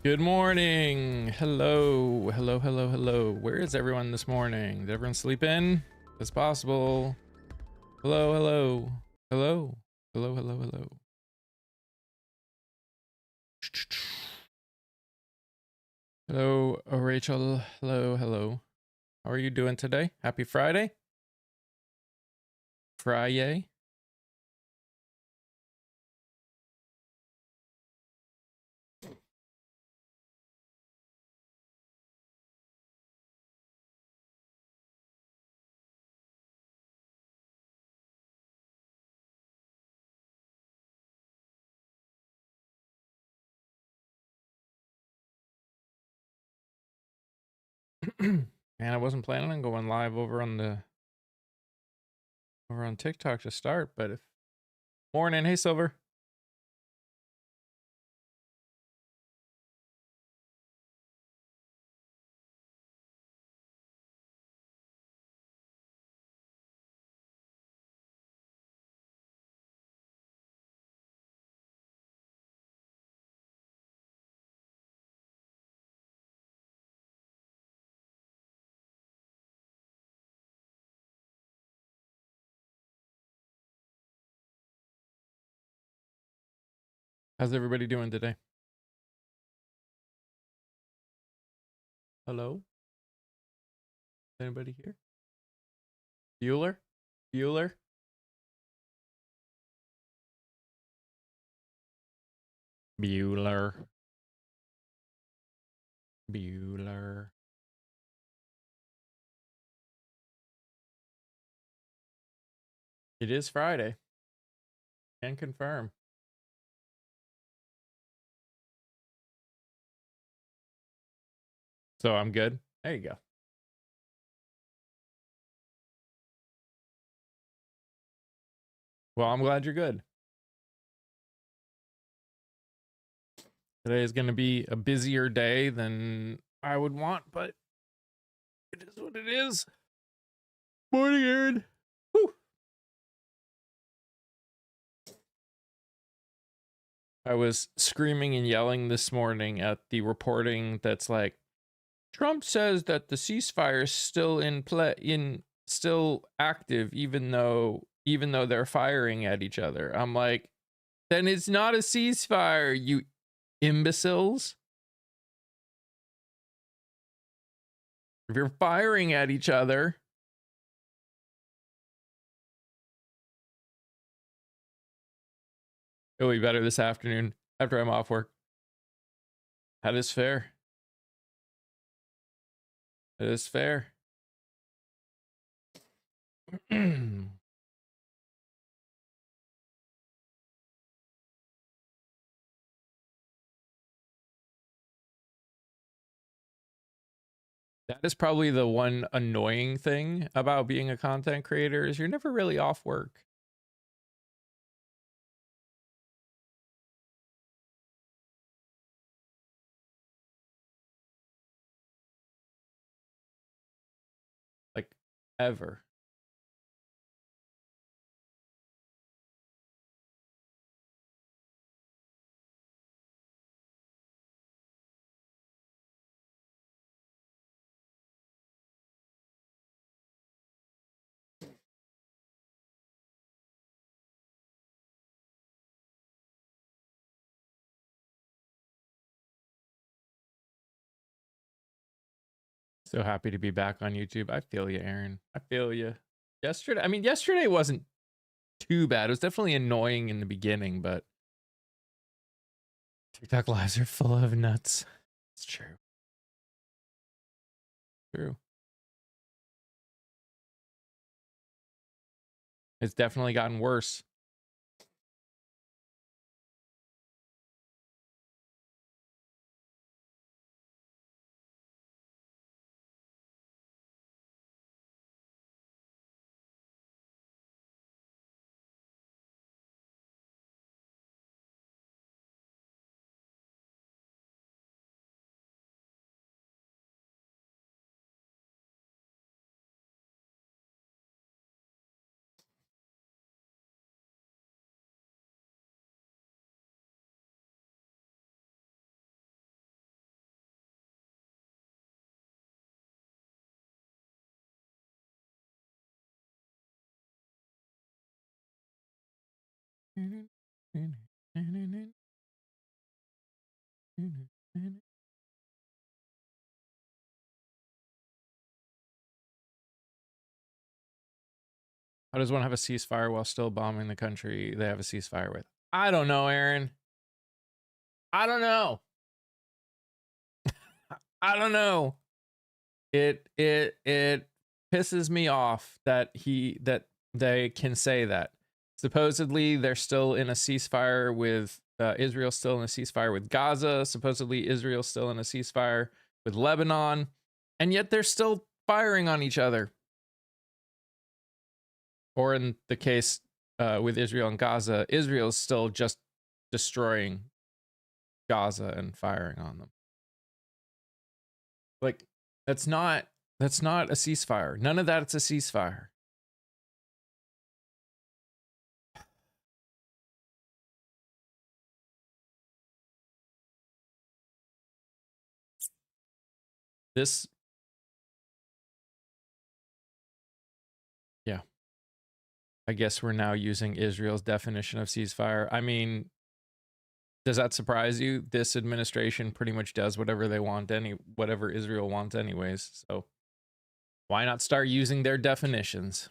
Good morning. Hello. Hello, hello, hello. Where is everyone this morning? Did everyone sleep in? It's possible. Hello, hello. Hello. Hello, hello, hello. Hello, Rachel. Hello, hello. How are you doing today? Happy Friday? Friday? Man, I wasn't planning on going live over on TikTok to start, but if morning, hey Silver. How's everybody doing today? Hello? Anybody here? Bueller? Bueller? Bueller. Bueller. It is Friday. Can confirm. So I'm good. There you go. Well, I'm glad you're good. Today is going to be a busier day than I would want, but it is what it is. Morning, Aaron. Whew. I was screaming and yelling this morning at the reporting that's like, Trump says that the ceasefire is still in play, still active, even though they're firing at each other. I'm like, then it's not a ceasefire, you imbeciles. If you're firing at each other, it'll be better this afternoon after I'm off work. That is fair. That is fair. That is probably the one annoying thing about being a content creator is you're never really off work. Like ever. So happy to be back on YouTube. I feel you, Aaron. I feel you. Yesterday wasn't too bad. It was definitely annoying in the beginning, but TikTok lives are full of nuts. It's true. True. It's definitely gotten worse. How does one have a ceasefire while still bombing the country they have a ceasefire with? I don't know, Aaron. I don't know. I don't know. It pisses me off that they can say that. Supposedly they're still in a ceasefire with Israel's still in a ceasefire with Gaza. Supposedly Israel's still in a ceasefire with Lebanon, and yet they're still firing on each other. Or in the case with Israel and Gaza, Israel's still just destroying Gaza and firing on them. Like, that's not a ceasefire. None of that's a ceasefire. This, yeah. I guess we're now using Israel's definition of ceasefire. I mean, does that surprise you? This administration pretty much does whatever they want, whatever Israel wants anyways. So why not start using their definitions?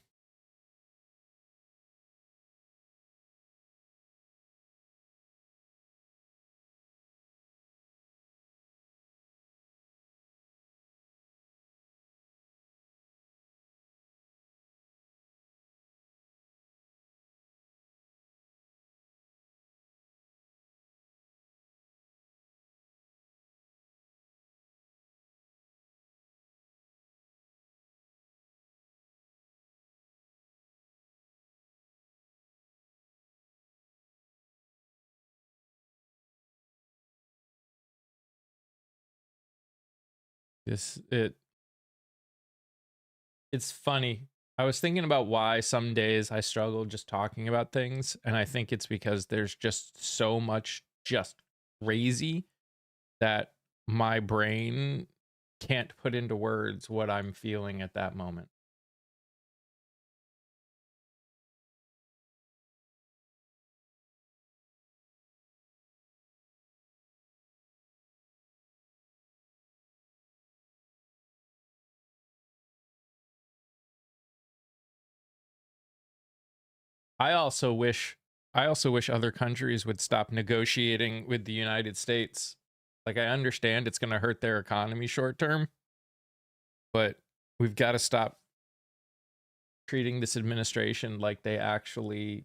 It's funny. I was thinking about why some days I struggle just talking about things, and I think it's because there's just so much just crazy that my brain can't put into words what I'm feeling at that moment. I also wish other countries would stop negotiating with the United States. Like, I understand it's going to hurt their economy short term, but we've got to stop treating this administration like they actually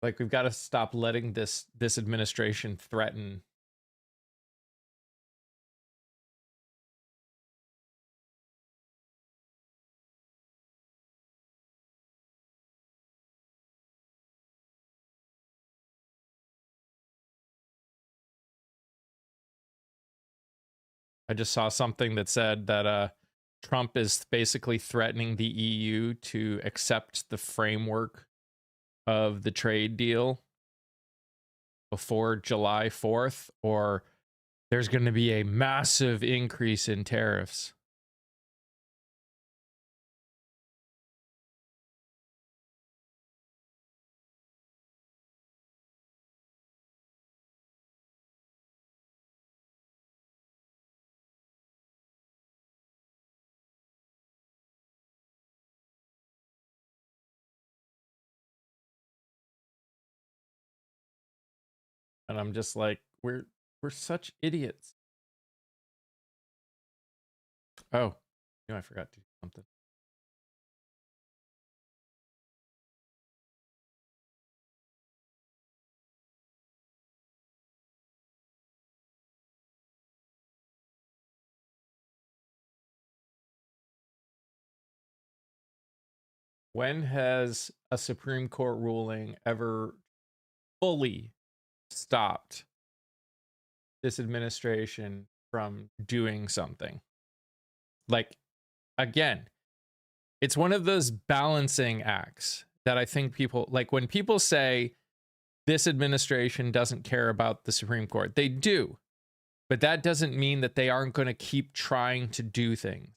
we've got to stop letting this administration threaten. I just saw something that said that Trump is basically threatening the EU to accept the framework of the trade deal before July 4th, or there's going to be a massive increase in tariffs. And I'm just like, we're such idiots. Oh, I forgot to do something. When has a Supreme Court ruling ever fully stopped this administration from doing something? Like, again, it's one of those balancing acts that I think people like. When people say this administration doesn't care about the Supreme Court, they do, but that doesn't mean that they aren't going to keep trying to do things.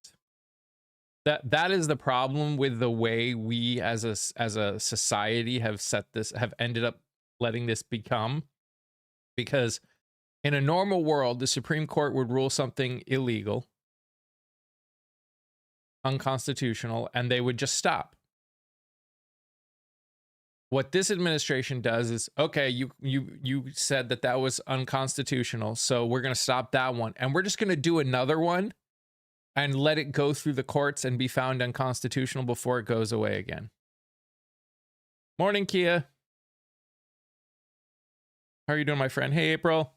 That is the problem with the way we as a society have ended up letting this become, because in a normal world the Supreme Court would rule something illegal, unconstitutional, and they would just stop. What this administration does is, okay, you said that was unconstitutional, so we're going to stop that one, and we're just going to do another one and let it go through the courts and be found unconstitutional before it goes away again. Morning, Kia. How are you doing, my friend? Hey, April.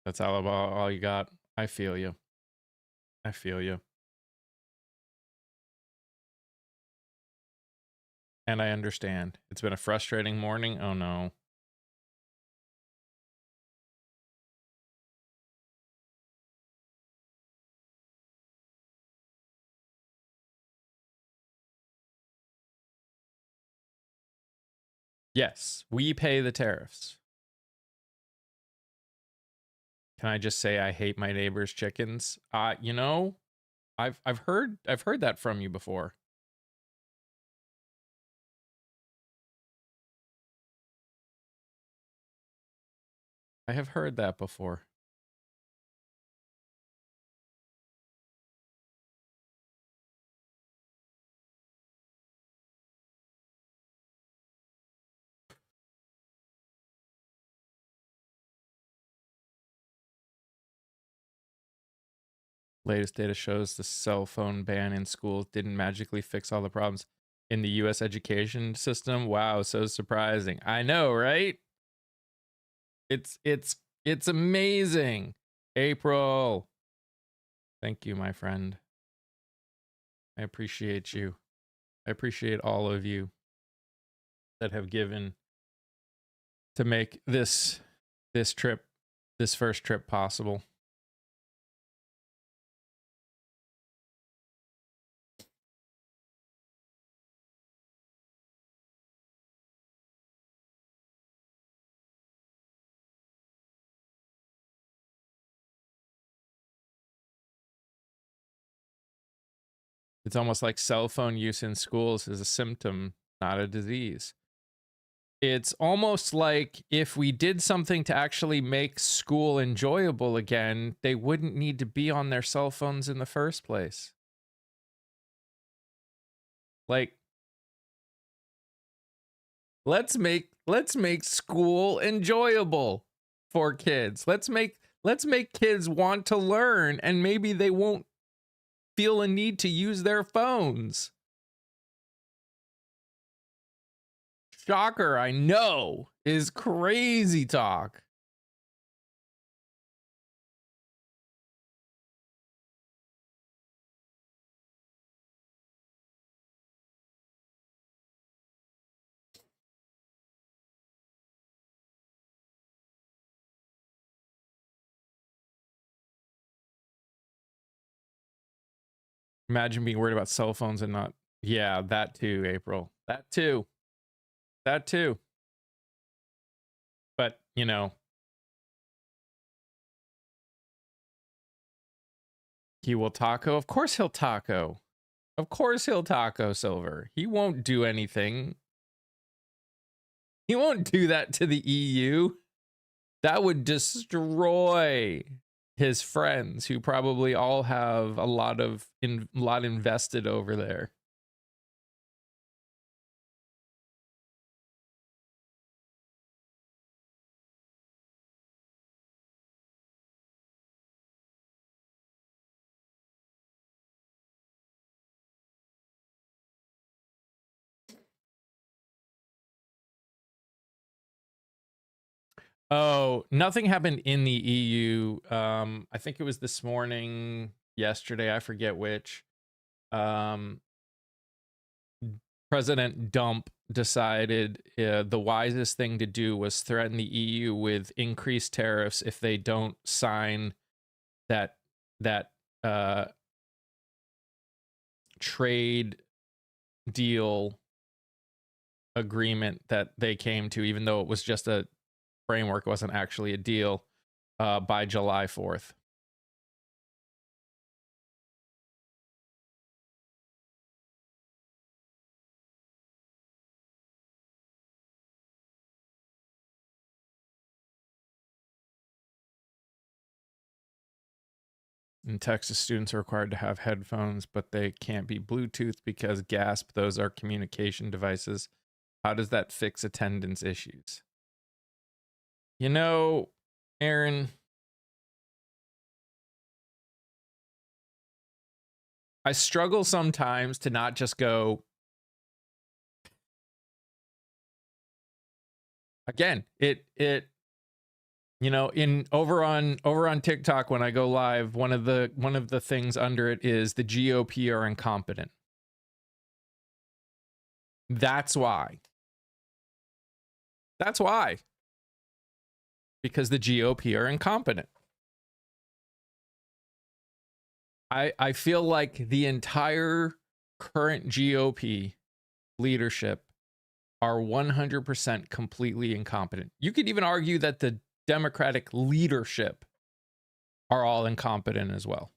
That's all you got. I feel you. I feel you. And I understand. It's been a frustrating morning. Oh no. Yes, we pay the tariffs. Can I just say I hate my neighbor's chickens? You know, I've heard that from you before. I have heard that before. Latest data shows the cell phone ban in schools didn't magically fix all the problems in the US education system. Wow, so surprising. I know, right? It's amazing. April. Thank you, my friend. I appreciate you. I appreciate all of you that have given to make this first trip possible. It's almost like cell phone use in schools is a symptom, not a disease. It's almost like if we did something to actually make school enjoyable again, they wouldn't need to be on their cell phones in the first place. Like, let's make school enjoyable for kids. Let's make kids want to learn, and maybe they won't feel a need to use their phones. Shocker, I know, is crazy talk. Imagine being worried about cell phones and not. Yeah, that too, April. That too. That too. But, you know, he will taco. Of course he'll taco. Of course he'll taco, Silver. He won't do anything. He won't do that to the EU. That would destroy his friends, who probably all have a lot invested over there. Oh, nothing happened in the EU. I think it was this morning, yesterday, I forget which. President Dump decided the wisest thing to do was threaten the EU with increased tariffs if they don't sign that trade deal agreement that they came to, even though it was just a framework, it wasn't actually a deal, by July 4th. In Texas, students are required to have headphones, but they can't be Bluetooth because GASP, those are communication devices. How does that fix attendance issues? You know, Aaron, I struggle sometimes to not just go, again, it you know, over on TikTok when I go live, one of the things under it is the GOP are incompetent. That's why. That's why. Because the GOP are incompetent. I feel like the entire current GOP leadership are 100% completely incompetent. You could even argue that the Democratic leadership are all incompetent as well.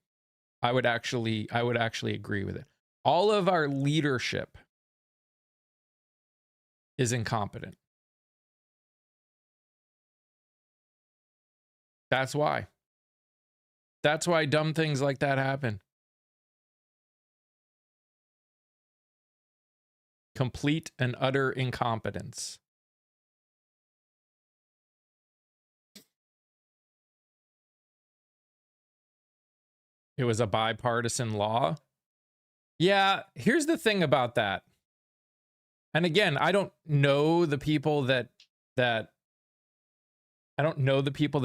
I would actually agree with it. All of our leadership is incompetent. That's why. That's why dumb things like that happen. Complete and utter incompetence. It was a bipartisan law. Yeah, here's the thing about that. And again, I don't know the people that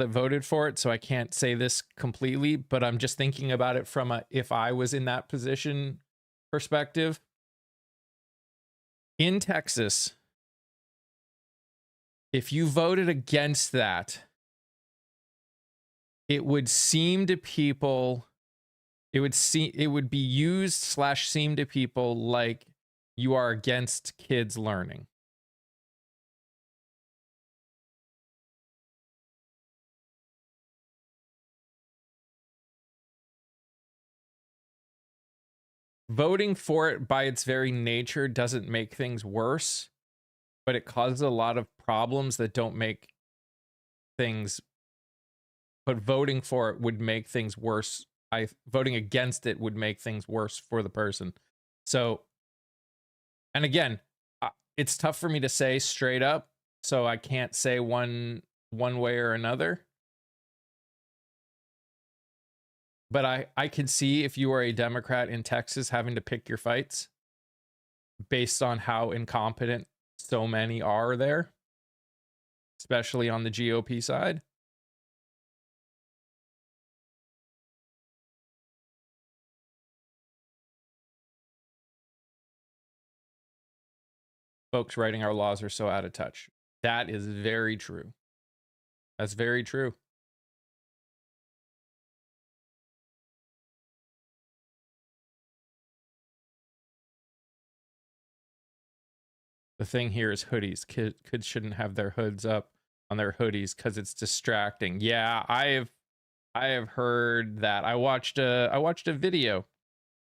voted for it, so I can't say this completely, but I'm just thinking about it from a if I was in that position perspective. In Texas, if you voted against that, it would seem to people, it would be used / seem to people like you are against kids learning. Voting for it by its very nature doesn't make things worse, but it causes a lot of problems that don't make things. But voting for it would make things worse. Voting against it would make things worse for the person. So, and again, it's tough for me to say straight up, so I can't say one way or another. But I can see if you are a Democrat in Texas having to pick your fights based on how incompetent so many are there, especially on the GOP side. Folks writing our laws are so out of touch. That is very true. That's very true. The thing here is hoodies. Kids shouldn't have their hoods up on their hoodies because it's distracting. Yeah, I have heard that. I watched a video,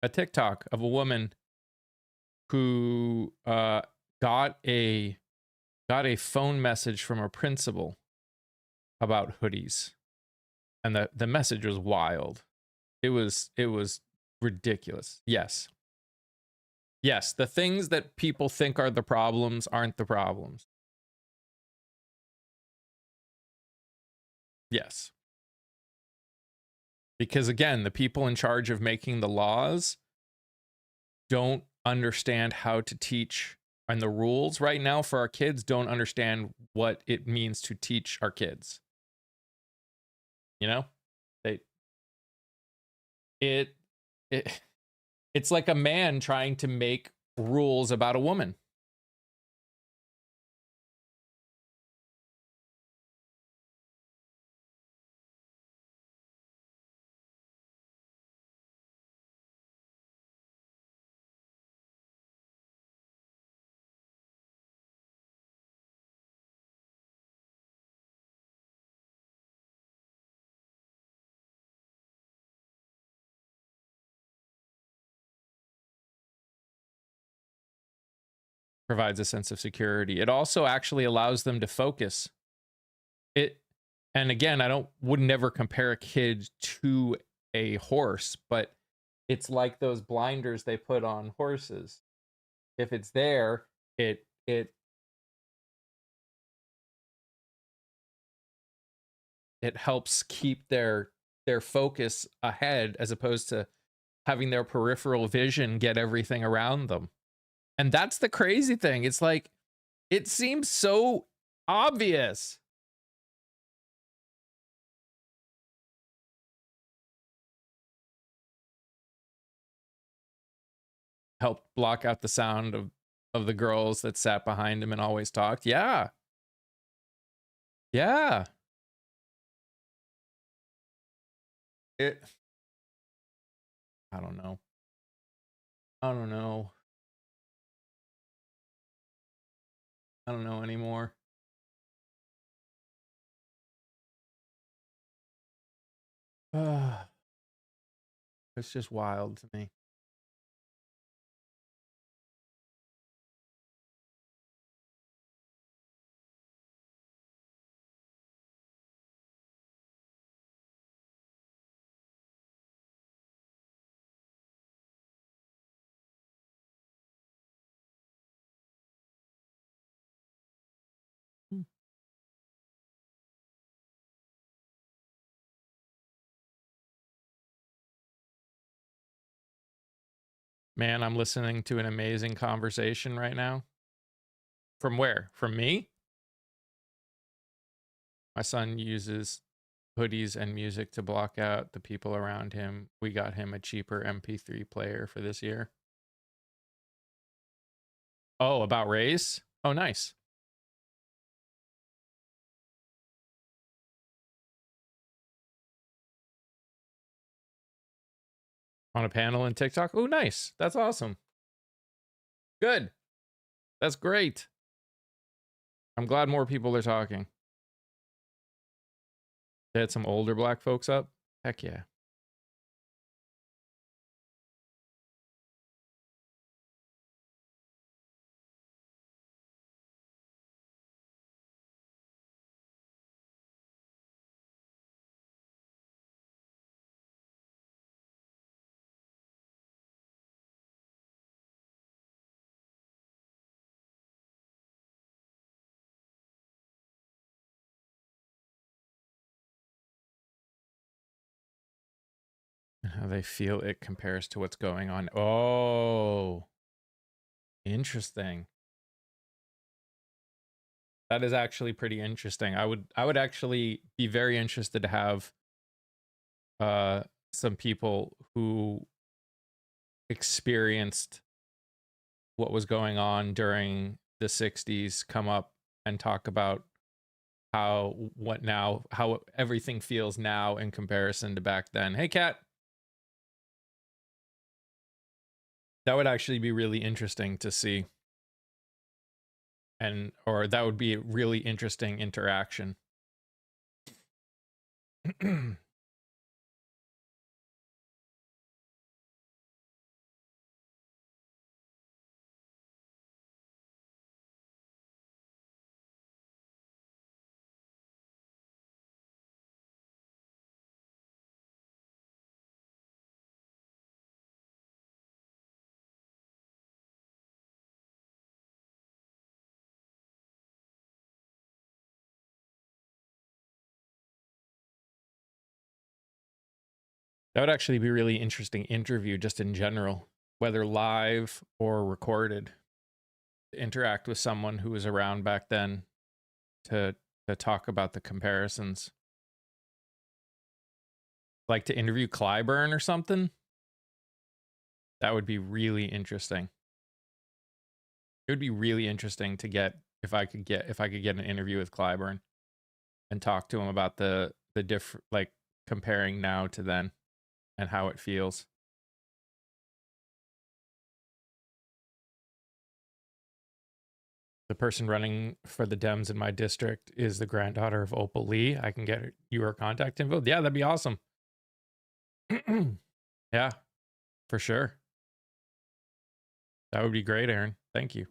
a TikTok of a woman who got a phone message from a principal about hoodies, and the message was wild. It was ridiculous. Yes, the things that people think are the problems aren't the problems. Yes. Because again, the people in charge of making the laws don't understand how to teach, and the rules right now for our kids don't understand what it means to teach our kids. You know? It's like a man trying to make rules about a woman. Provides a sense of security. It also actually allows them to focus. And again, would never compare a kid to a horse, but it's like those blinders they put on horses. If it's there, it helps keep their focus ahead, as opposed to having their peripheral vision get everything around them. And that's the crazy thing. It's like, it seems so obvious. Helped block out the sound of the girls that sat behind him and always talked. Yeah. Yeah. I don't know. I don't know. I don't know anymore. It's just wild to me. Man, I'm listening to an amazing conversation right now. From where? From me? My son uses hoodies and music to block out the people around him. We got him a cheaper MP3 player for this year. Oh, about race? Oh, nice. On a panel in TikTok? Oh, nice. That's awesome. Good. That's great. I'm glad more people are talking. They had some older black folks up? Heck yeah. How they feel it compares to what's going on. Oh, interesting. That is actually pretty interesting. I would actually be very interested to have some people who experienced what was going on during the 60s come up and talk about how everything feels now in comparison to back then. Hey, Kat. That would actually be really interesting to see. Or that would be a really interesting interaction. That would actually be a really interesting interview just in general, whether live or recorded. To interact with someone who was around back then to talk about the comparisons. Like to interview Clyburn or something. That would be really interesting. would be really interesting to get if I could get an interview with Clyburn and talk to him about the different, like, comparing now to then and how it feels. The person running for the Dems in my district is the granddaughter of Opal Lee. I can get you her contact info. Yeah, that'd be awesome. Yeah, for sure. That would be great, Aaron. Thank you.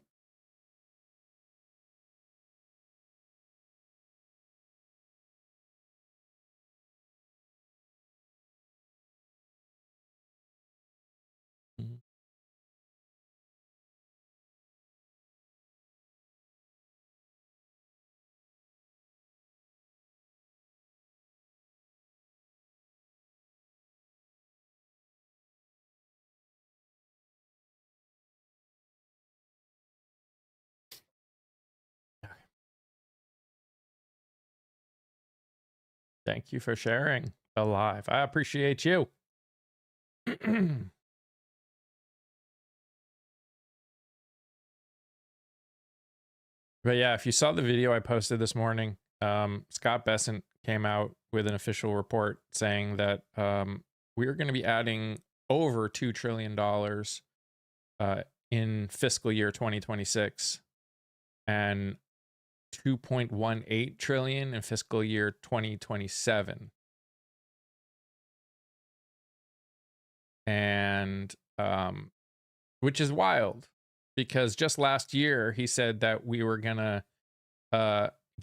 Mhm. Thank you for sharing the live. I appreciate you. But yeah, if you saw the video I posted this morning, Scott Bessent came out with an official report saying that we're going to be adding over $2 trillion in fiscal year 2026 and 2.18 trillion in fiscal year 2027. And which is wild because just last year he said that we were gonna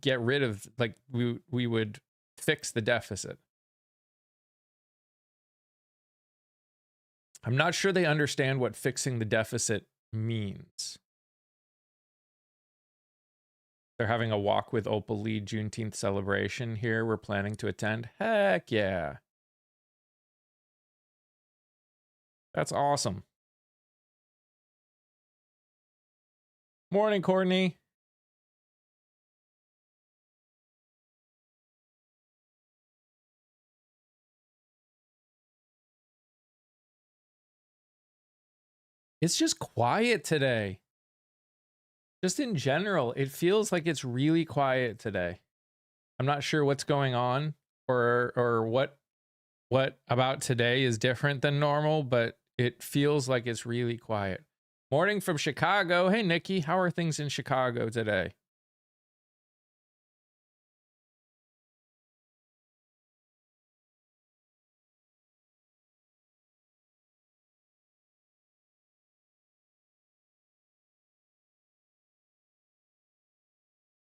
get rid of, like, we would fix the deficit. I'm not sure they understand what fixing the deficit means. They're having a walk with Opal Lee Juneteenth celebration here. We're planning to attend. Heck yeah. That's awesome. Morning, Courtney. It's just quiet today. Just in general, it feels like it's really quiet today. I'm not sure what's going on or what about today is different than normal, but it feels like it's really quiet. Morning from Chicago. Hey, Nikki, how are things in Chicago today?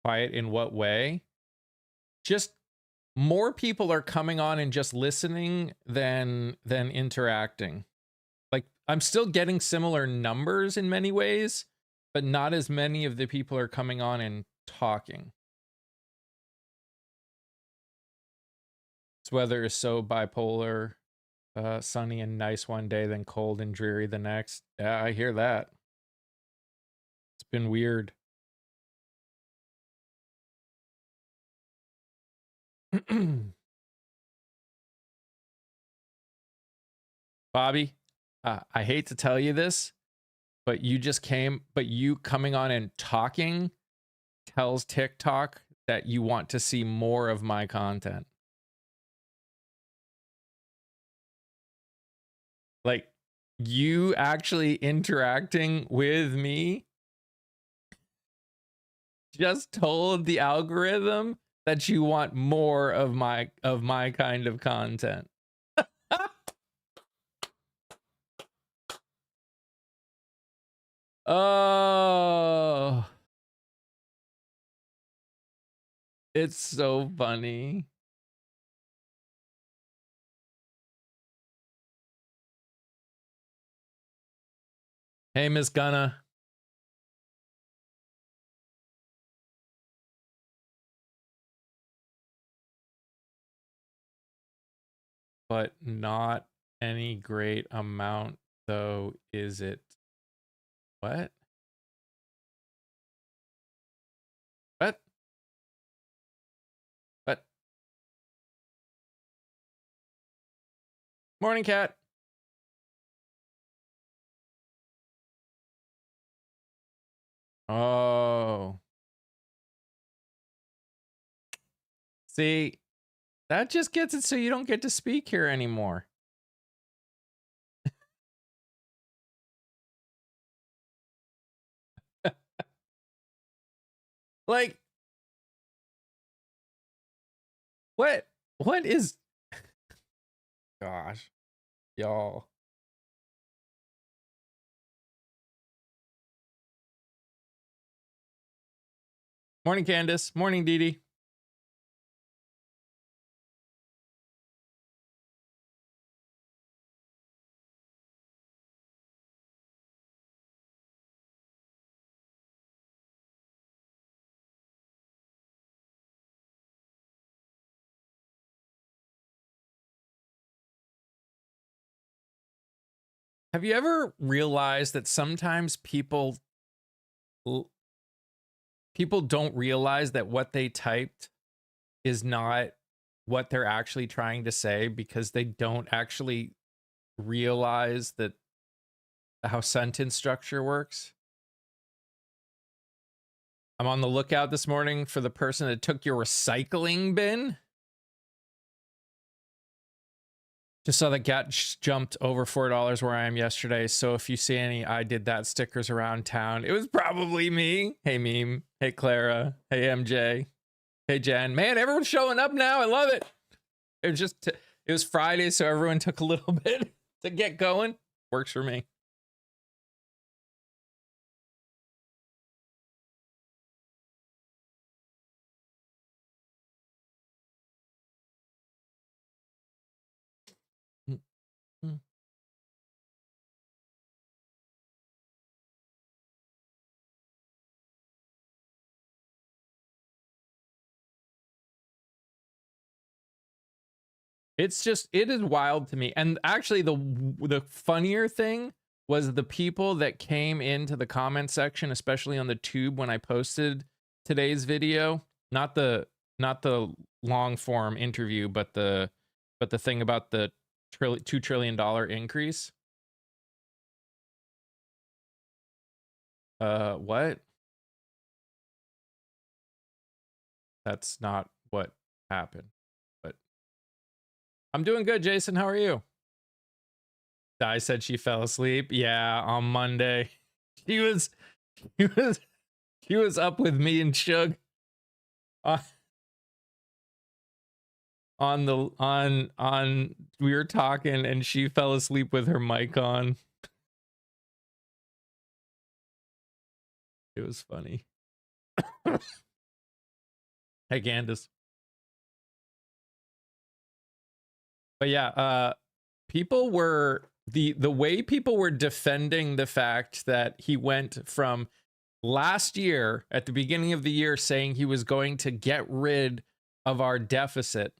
Quiet in what way? Just more people are coming on and just listening than interacting. Like, I'm still getting similar numbers in many ways, but not as many of the people are coming on and talking. This weather is so bipolar. Sunny and nice one day, then cold and dreary the next. Yeah, I hear that. It's been weird. Bobby, I hate to tell you this, but you coming on and talking tells TikTok that you want to see more of my content. Like, you actually interacting with me just told the algorithm that you want more of my kind of content. Oh, it's so funny. Hey, Miss Gunna. But not any great amount, though, is it? What? What? What? Morning, cat. Oh. See, that just gets it so you don't get to speak here anymore. Like, what is gosh, y'all. Morning, Candace. Morning, Dee Dee. Have you ever realized that sometimes people don't realize that what they typed is not what they're actually trying to say because they don't actually realize that how sentence structure works? I'm on the lookout this morning for the person that took your recycling bin. Just saw that gas jumped over $4 where I am yesterday. So if you see any I did that stickers around town, it was probably me. Hey, Meme. Hey, Clara. Hey, MJ. Hey, Jen. Man, everyone's showing up now. I love it. It was Friday, so everyone took a little bit to get going. Works for me. It's just, it is wild to me. And actually the funnier thing was the people that came into the comment section, especially on the tube when I posted today's video, not the long form interview, but the thing about the $2 trillion increase. What? That's not what happened. But I'm doing good, Jason. How are you? Di said she fell asleep. Yeah, on Monday. She was she was up with me and Shug on we were talking and she fell asleep with her mic on. It was funny. Hey, Candace. But yeah, people were the way people were defending the fact that he went from last year at the beginning of the year saying he was going to get rid of our deficit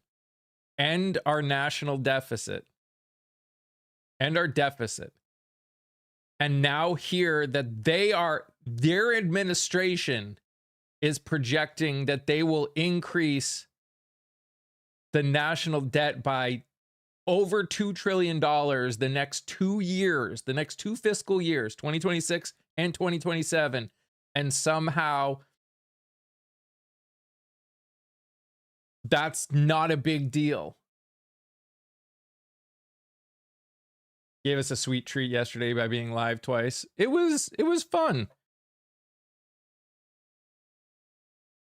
and our national deficit and our deficit. And now hear that their administration is projecting that they will increase the national debt by over $2 trillion the next 2 years, the next 2 fiscal years, 2026 and 2027. And somehow that's not a big deal. Gave us a sweet treat yesterday by being live twice. It was fun.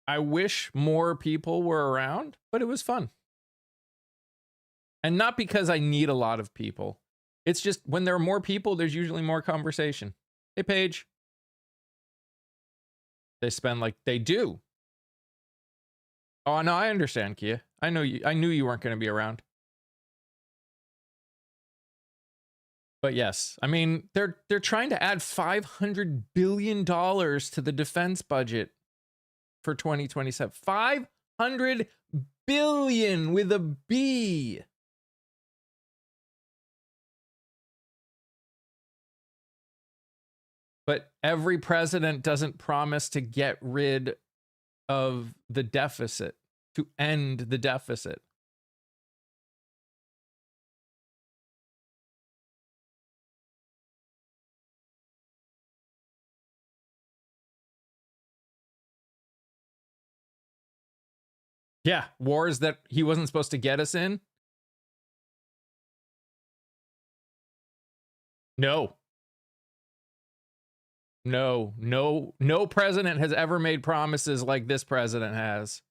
I wish more people were around, but it was fun. And not because I need a lot of people. It's just when there are more people, there's usually more conversation. Hey, Paige. They spend like they do. Oh, no, I understand, Kia. I knew you weren't going to be around. But yes, I mean, they're trying to add $500 billion to the defense budget for 2027. 500 billion with a B. But every president doesn't promise to get rid of the deficit, to end the deficit. Yeah, wars that he wasn't supposed to get us in. No. No president has ever made promises like this president has.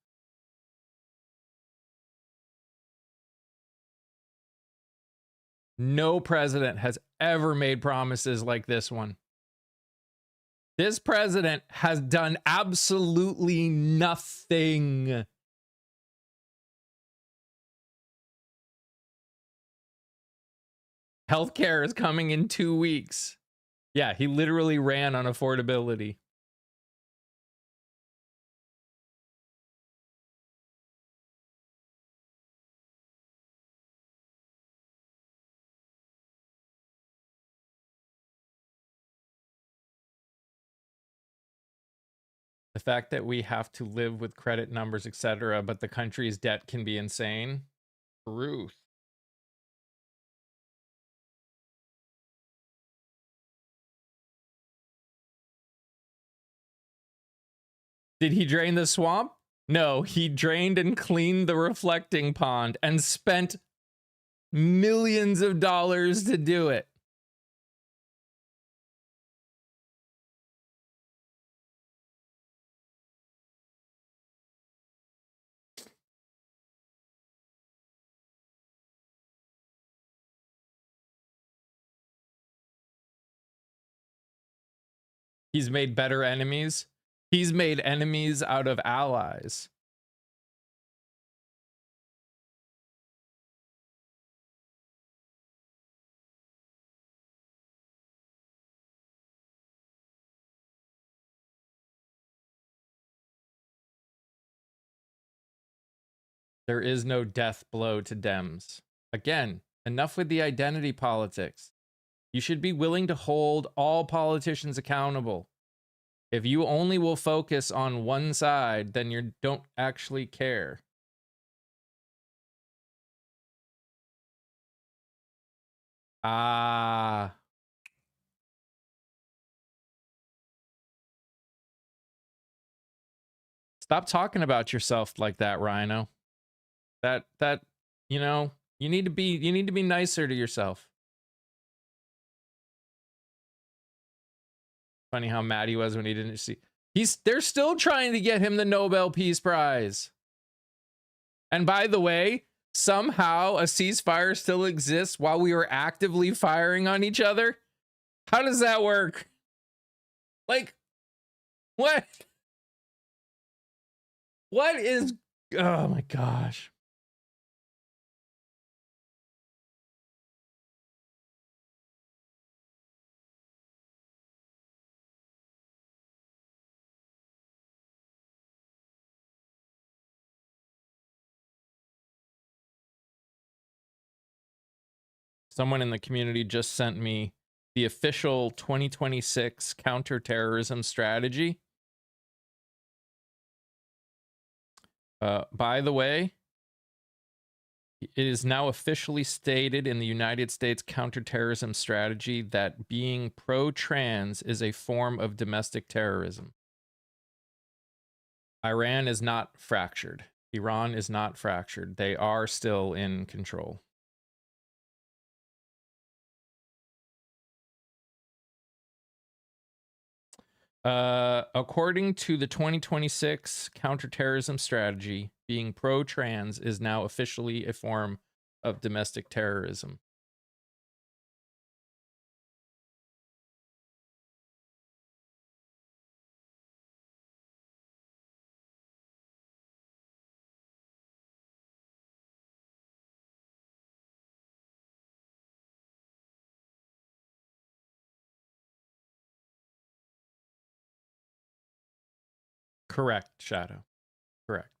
No president has ever made promises like this one. This president has done absolutely nothing. Healthcare is coming in 2 weeks. Yeah, he literally ran on affordability. The fact that we have to live with credit numbers, etc., but the country's debt can be insane. Truth. Did he drain the swamp? No, he drained and cleaned the reflecting pond and spent millions of dollars to do it. He's made better enemies. He's made enemies out of allies. There is no death blow to Dems. Again, enough with the identity politics. You should be willing to hold all politicians accountable. If you only will focus on one side, then you don't actually care. Ah. Stop talking about yourself like that, Rhino. That you know, you need to be nicer to yourself. Funny how mad he was when he didn't see. They're still trying to get him the Nobel Peace Prize. And by the way, somehow a ceasefire still exists while we are actively firing on each other. How does that work? Like, what? What is, oh my gosh. Someone in the community just sent me the official 2026 counterterrorism strategy. By the way, it is now officially stated in the United States counterterrorism strategy that being pro-trans is a form of domestic terrorism. Iran is not fractured. Iran is not fractured. They are still in control. According to the 2026 counterterrorism strategy, being pro-trans is now officially a form of domestic terrorism. Correct, Shadow. Correct.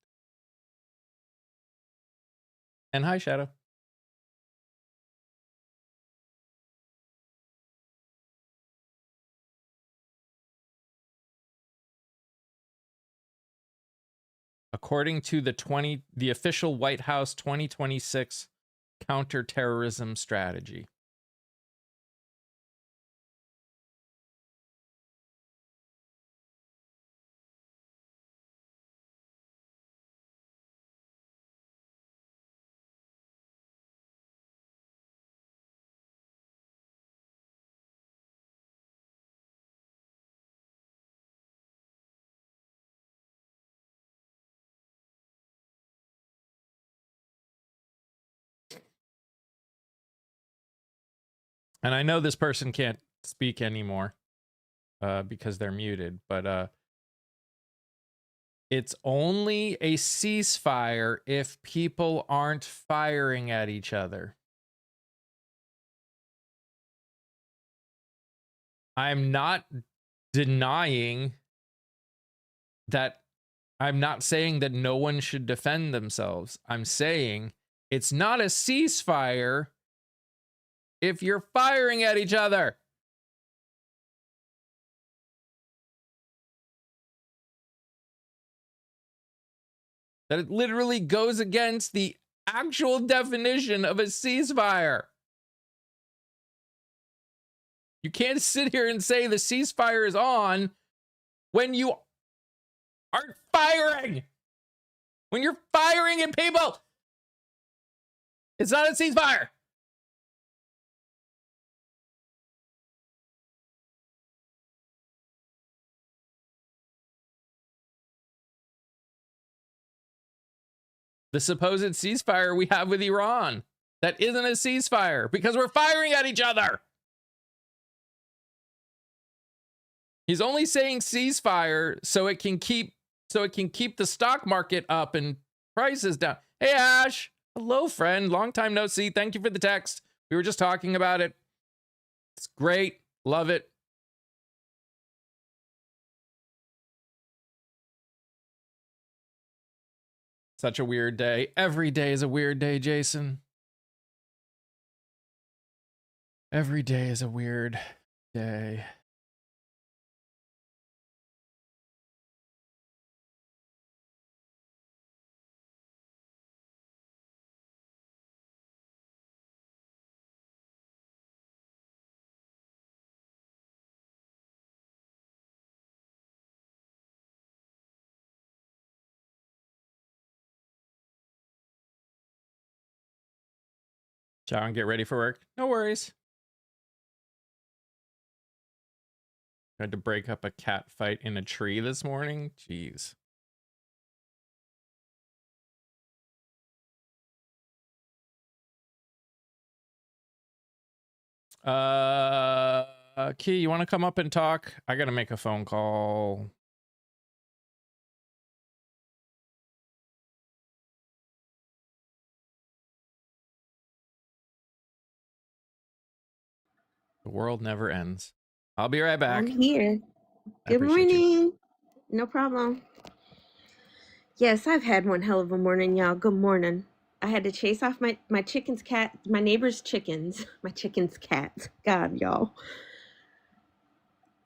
And hi, Shadow. According to the official White House 2026 counterterrorism strategy. And I know this person can't speak anymore because they're muted, but it's only a ceasefire if people aren't firing at each other. I'm not denying that. I'm not saying that no one should defend themselves. I'm saying it's not a ceasefire if you're firing at each other. That it literally goes against the actual definition of a ceasefire. You can't sit here and say the ceasefire is on when you aren't firing. When you're firing at people, it's not a ceasefire. The supposed ceasefire we have with Iran, that isn't a ceasefire because we're firing at each other. He's only saying ceasefire so it can keep the stock market up and prices down. Hey Ash, hello friend, long time no see. Thank you for the text. We were just talking about it. It's great. Love it. Such a weird day. Every day is a weird day, Jason. Every day is a weird day. John, get ready for work. No worries. I had to break up a cat fight in a tree this morning. Jeez. Key, you want to come up and talk? I gotta make a phone call. The world never ends. I'll be right back. I'm here. Good morning. No problem. Yes, I've had one hell of a morning, y'all. Good morning. I had to chase off my chicken's cat, my neighbor's chickens, my chicken's cats. God, y'all.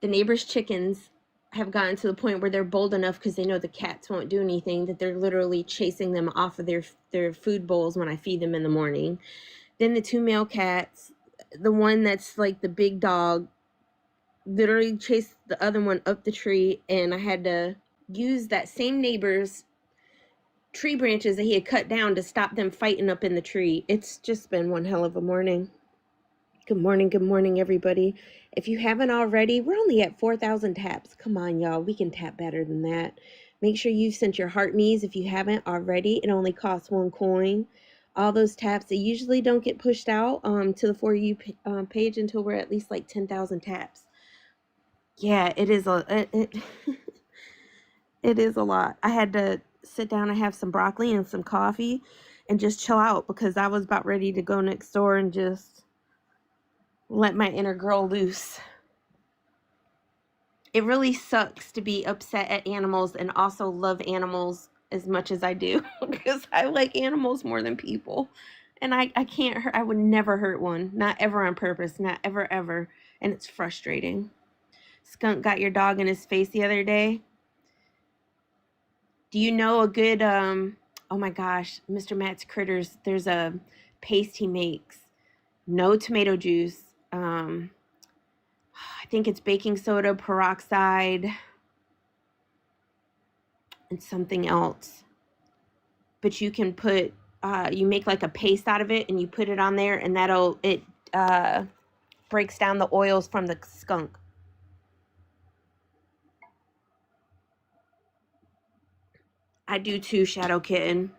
The neighbor's chickens have gotten to the point where they're bold enough because they know the cats won't do anything that they're literally chasing them off of their food bowls when I feed them in the morning. Then the two male cats, the one that's like the big dog, literally chased the other one up the tree, and I had to use that same neighbor's tree branches that he had cut down to stop them fighting up in the tree. It's just been one hell of a morning. Good morning, everybody. If you haven't already, we're only at 4,000 taps. Come on, y'all. We can tap better than that. Make sure you've sent your heart me's if you haven't already. It only costs 1 coin. All those taps, they usually don't get pushed out to the For You page until we're at least like 10,000 taps. Yeah, it is it is a lot. I had to sit down and have some broccoli and some coffee and just chill out because I was about ready to go next door and just let my inner girl loose. It really sucks to be upset at animals and also love animals as much as I do because I like animals more than people. And I can't hurt, I would never hurt one, not ever on purpose, not ever, ever. And it's frustrating. Skunk got your dog in his face the other day. Do you know a good, oh my gosh, Mr. Matt's Critters, there's a paste he makes. No tomato juice. I think it's baking soda, peroxide, and something else. But you can put, you make like a paste out of it and you put it on there and it breaks down the oils from the skunk. I do too, Shadow Kitten.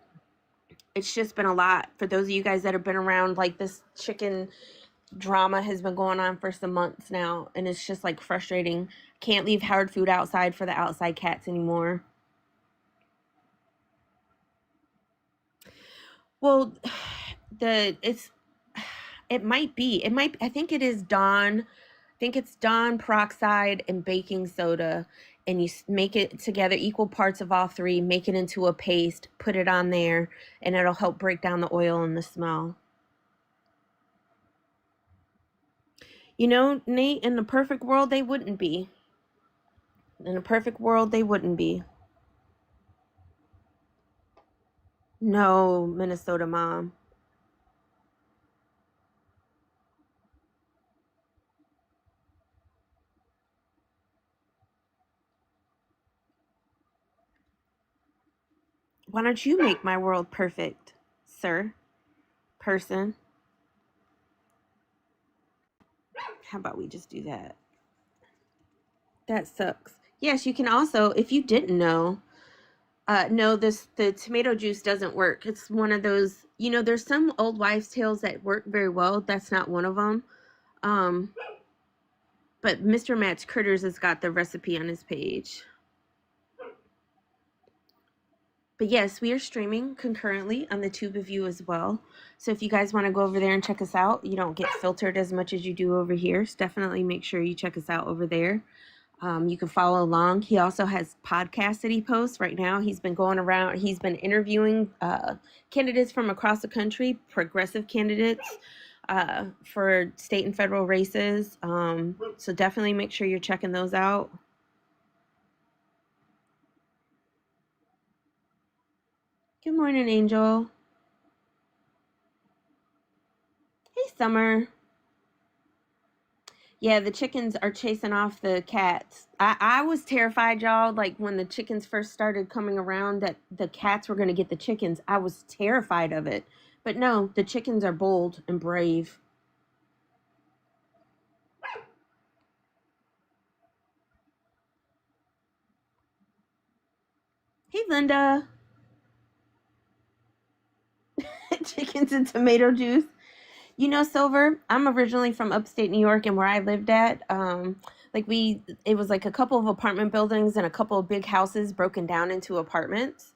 It's just been a lot. For those of you guys that have been around like this chicken drama has been going on for some months now, and it's just like frustrating. Can't leave hard food outside for the outside cats anymore. Well, it might be. I think it is Dawn. I think it's Dawn, peroxide, and baking soda. And you make it together, equal parts of all three, make it into a paste, put it on there, and it'll help break down the oil and the smell. You know, Nate, in the perfect world, they wouldn't be. In a perfect world, they wouldn't be. No, Minnesota mom. Why don't you make my world perfect, sir? Person. How about we just do that? That sucks. Yes, you can also, if you didn't know, the tomato juice doesn't work. It's one of those, there's some old wives' tales that work very well. That's not one of them. But Mr. Matt's Critters has got the recipe on his page. But yes, we are streaming concurrently on the Tube of You as well. So if you guys want to go over there and check us out, you don't get filtered as much as you do over here. So definitely make sure you check us out over there. You can follow along. He also has podcasts that he posts right now. He's been going around. He's been interviewing candidates from across the country, progressive candidates for state and federal races. So definitely make sure you're checking those out. Good morning, Angel. Hey, Summer. Yeah, the chickens are chasing off the cats. I was terrified, y'all, like when the chickens first started coming around that the cats were going to get the chickens. I was terrified of it. But no, the chickens are bold and brave. Hey, Linda. Chickens and tomato juice. You know, Silver, I'm originally from upstate New York, and where I lived at, it was like a couple of apartment buildings and a couple of big houses broken down into apartments.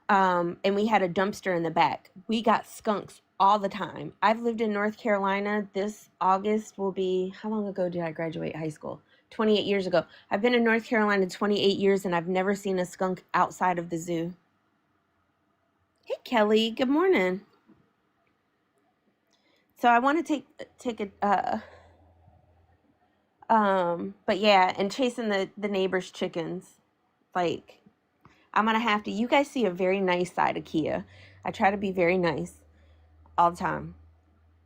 And we had a dumpster in the back. We got skunks all the time. I've lived in North Carolina. This August will be, how long ago did I graduate high school? 28 years ago. I've been in North Carolina 28 years, and I've never seen a skunk outside of the zoo. Hey, Kelly. Good morning. So I want to take a but yeah, and chasing the neighbor's chickens. Like, I'm gonna have to. You guys see a very nice side of Kia. I try to be very nice all the time.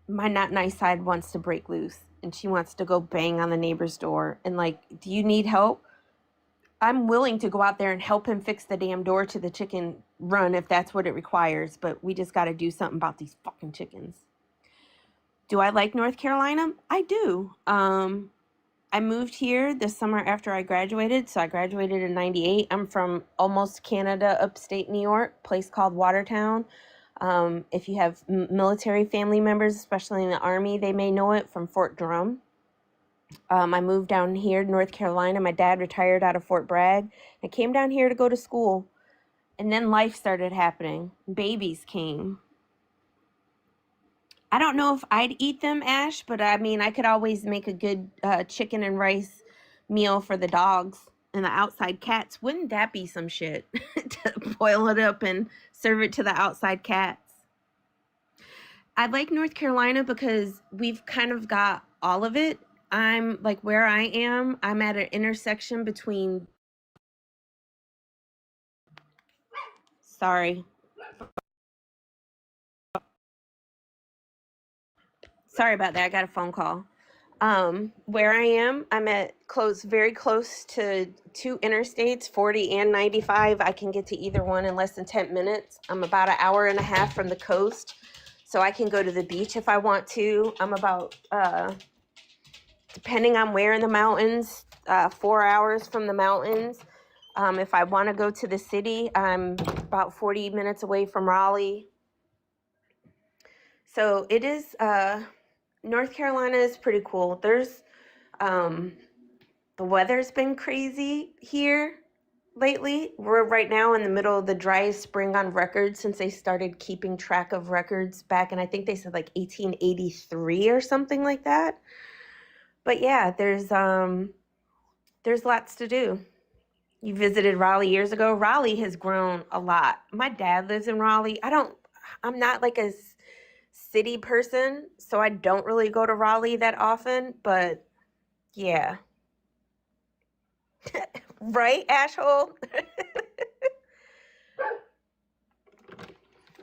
My not nice side wants to break loose, and she wants to go bang on the neighbor's door. And like, do you need help? I'm willing to go out there and help him fix the damn door to the chicken run if that's what it requires. But we just got to do something about these fucking chickens. Do I like North Carolina? I do. I moved here this summer after I graduated. So I graduated in 98. I'm from almost Canada, upstate New York, place called Watertown. If you have military family members, especially in the Army, they may know it from Fort Drum. I moved down here to North Carolina. My dad retired out of Fort Bragg. I came down here to go to school. And then life started happening. Babies came. I don't know if I'd eat them, Ash, but I mean, I could always make a good chicken and rice meal for the dogs and the outside cats. Wouldn't that be some shit? To boil it up and serve it to the outside cats. I like North Carolina because we've kind of got all of it. I'm like where I am, I'm at an intersection between. Sorry. Sorry about that. I got a phone call. Where I am, I'm very close to two interstates, 40 and 95. I can get to either one in less than 10 minutes. I'm about an hour and a half from the coast, so I can go to the beach if I want to. I'm about, depending on where in the mountains, 4 hours from the mountains. If I want to go to the city, I'm about 40 minutes away from Raleigh. So it is, North Carolina is pretty cool. There's um the weather's been crazy here lately. We're right now in the middle of the driest spring on record since they started keeping track of records back in, I think they said like 1883 or something like that. But yeah, there's lots to do. You visited Raleigh years ago. Raleigh has grown a lot. My dad lives in Raleigh. I'm not like a city person, so I don't really go to Raleigh that often, but yeah. Right, asshole?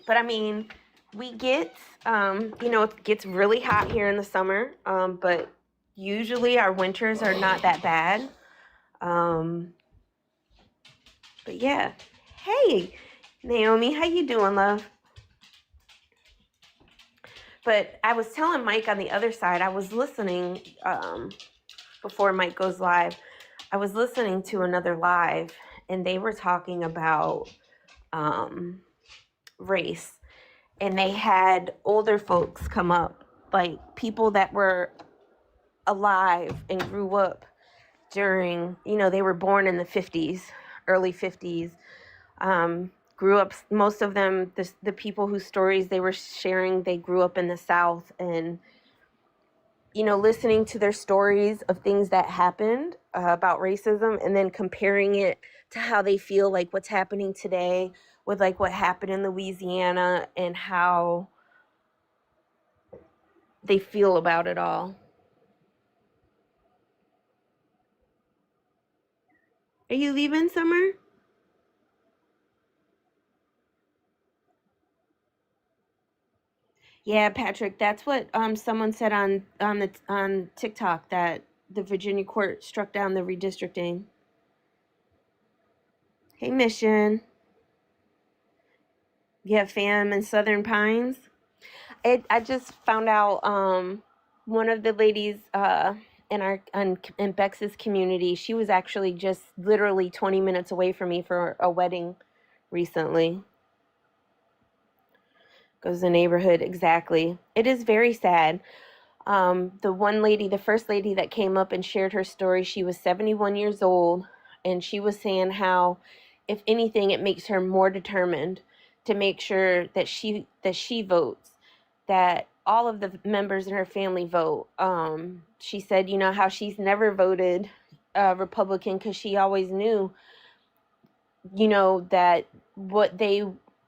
But I mean, we get, it gets really hot here in the summer, but usually our winters are not that bad. Um, but yeah. Hey, Naomi, how you doing, love? But I was telling Mike on the other side, I was listening before Mike goes live. I was listening to another live, and they were talking about race, and they had older folks come up, like people that were alive and grew up during, they were born in the 50s, early 50s, grew up, most of them, the people whose stories they were sharing, they grew up in the South, and listening to their stories of things that happened about racism, and then comparing it to how they feel like what's happening today with like what happened in Louisiana and how they feel about it all. Are you leaving, Summer? Yeah, Patrick, that's what someone said on TikTok, that the Virginia court struck down the redistricting. Hey, Mission. You have fam in Southern Pines? I just found out one of the ladies in Bex's community, she was actually just literally 20 minutes away from me for a wedding recently. Goes the neighborhood, exactly. It is very sad. The first lady that came up and shared her story, she was 71 years old, and she was saying how, if anything, it makes her more determined to make sure that she votes, that all of the members in her family vote. She said, how she's never voted Republican because she always knew, that what they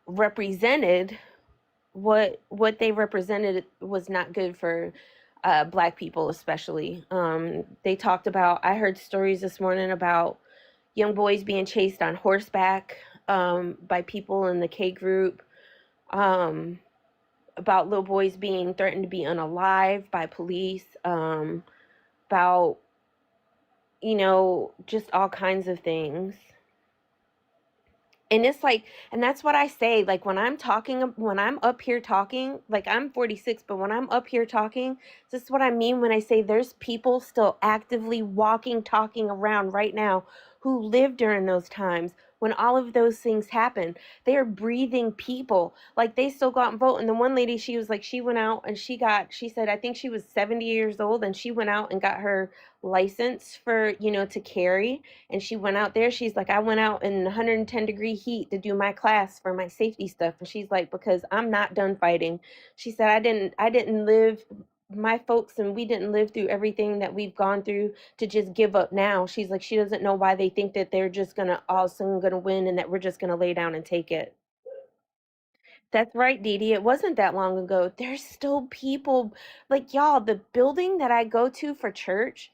represented was not good for Black people, especially. They talked about, I heard stories this morning about young boys being chased on horseback by people in the K group, about little boys being threatened to be unalive by police, about, just all kinds of things. And it's like, and that's what I say, like when I'm up here talking, like I'm 46, but when I'm up here talking, this is what I mean when I say there's people still actively walking, talking around right now who lived during those times when all of those things happened. They are breathing people. Like they still go out and vote. And the one lady, she was like, she went out and she said, I think she was 70 years old, and she went out and got her license for, to carry. And she went out there. She's like, I went out in 110-degree heat to do my class for my safety stuff. And she's like, because I'm not done fighting. She said, I didn't live, my folks and we didn't live through everything that we've gone through to just give up now. She's like, she doesn't know why they think that they're just gonna all of a sudden gonna win and that we're just gonna lay down and take it. That's right, Dee Dee. It wasn't that long ago. There's still people, like, y'all, the building that I go to for church,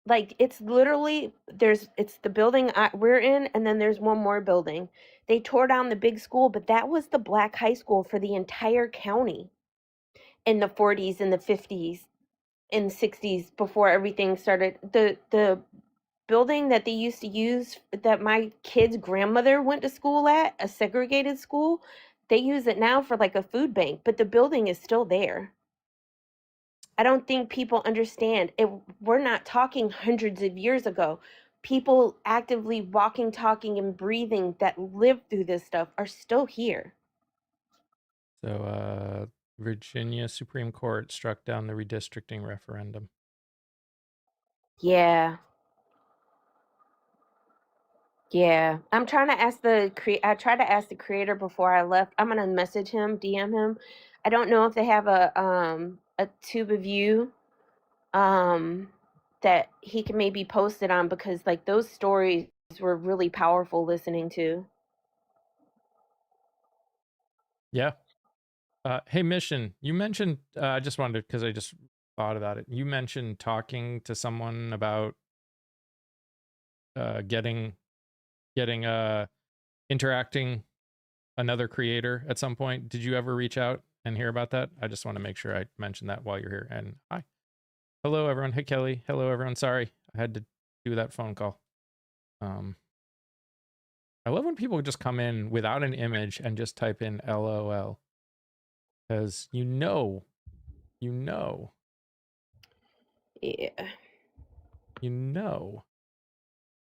like it's literally, it's the building we're in, and then there's one more building. They tore down the big school, but that was the Black high school for the entire county in the 40s and the 50s and 60s, before everything started. The building that they used to use, that my kid's grandmother went to school at, a segregated school, they use it now for like a food bank, but the building is still there. I don't think people understand it. We're not talking hundreds of years ago. People actively walking, talking, and breathing that lived through this stuff are still here. So Virginia Supreme Court struck down the redistricting referendum. Yeah. Yeah. I'm trying to ask I tried to ask the creator before I left. I'm gonna message him, DM him. I don't know if they have a tube of you that he can maybe post it on, because like those stories were really powerful listening to. Yeah. Hey, Mission, you mentioned, I just wanted, because I just thought about it. You mentioned talking to someone about getting interacting another creator at some point. Did you ever reach out and hear about that? I just want to make sure I mentioned that while you're here. And hi. Hello, everyone. Hey, Kelly. Hello, everyone. Sorry, I had to do that phone call. I love when people just come in without an image and just type in LOL. Because you know. Yeah. You know.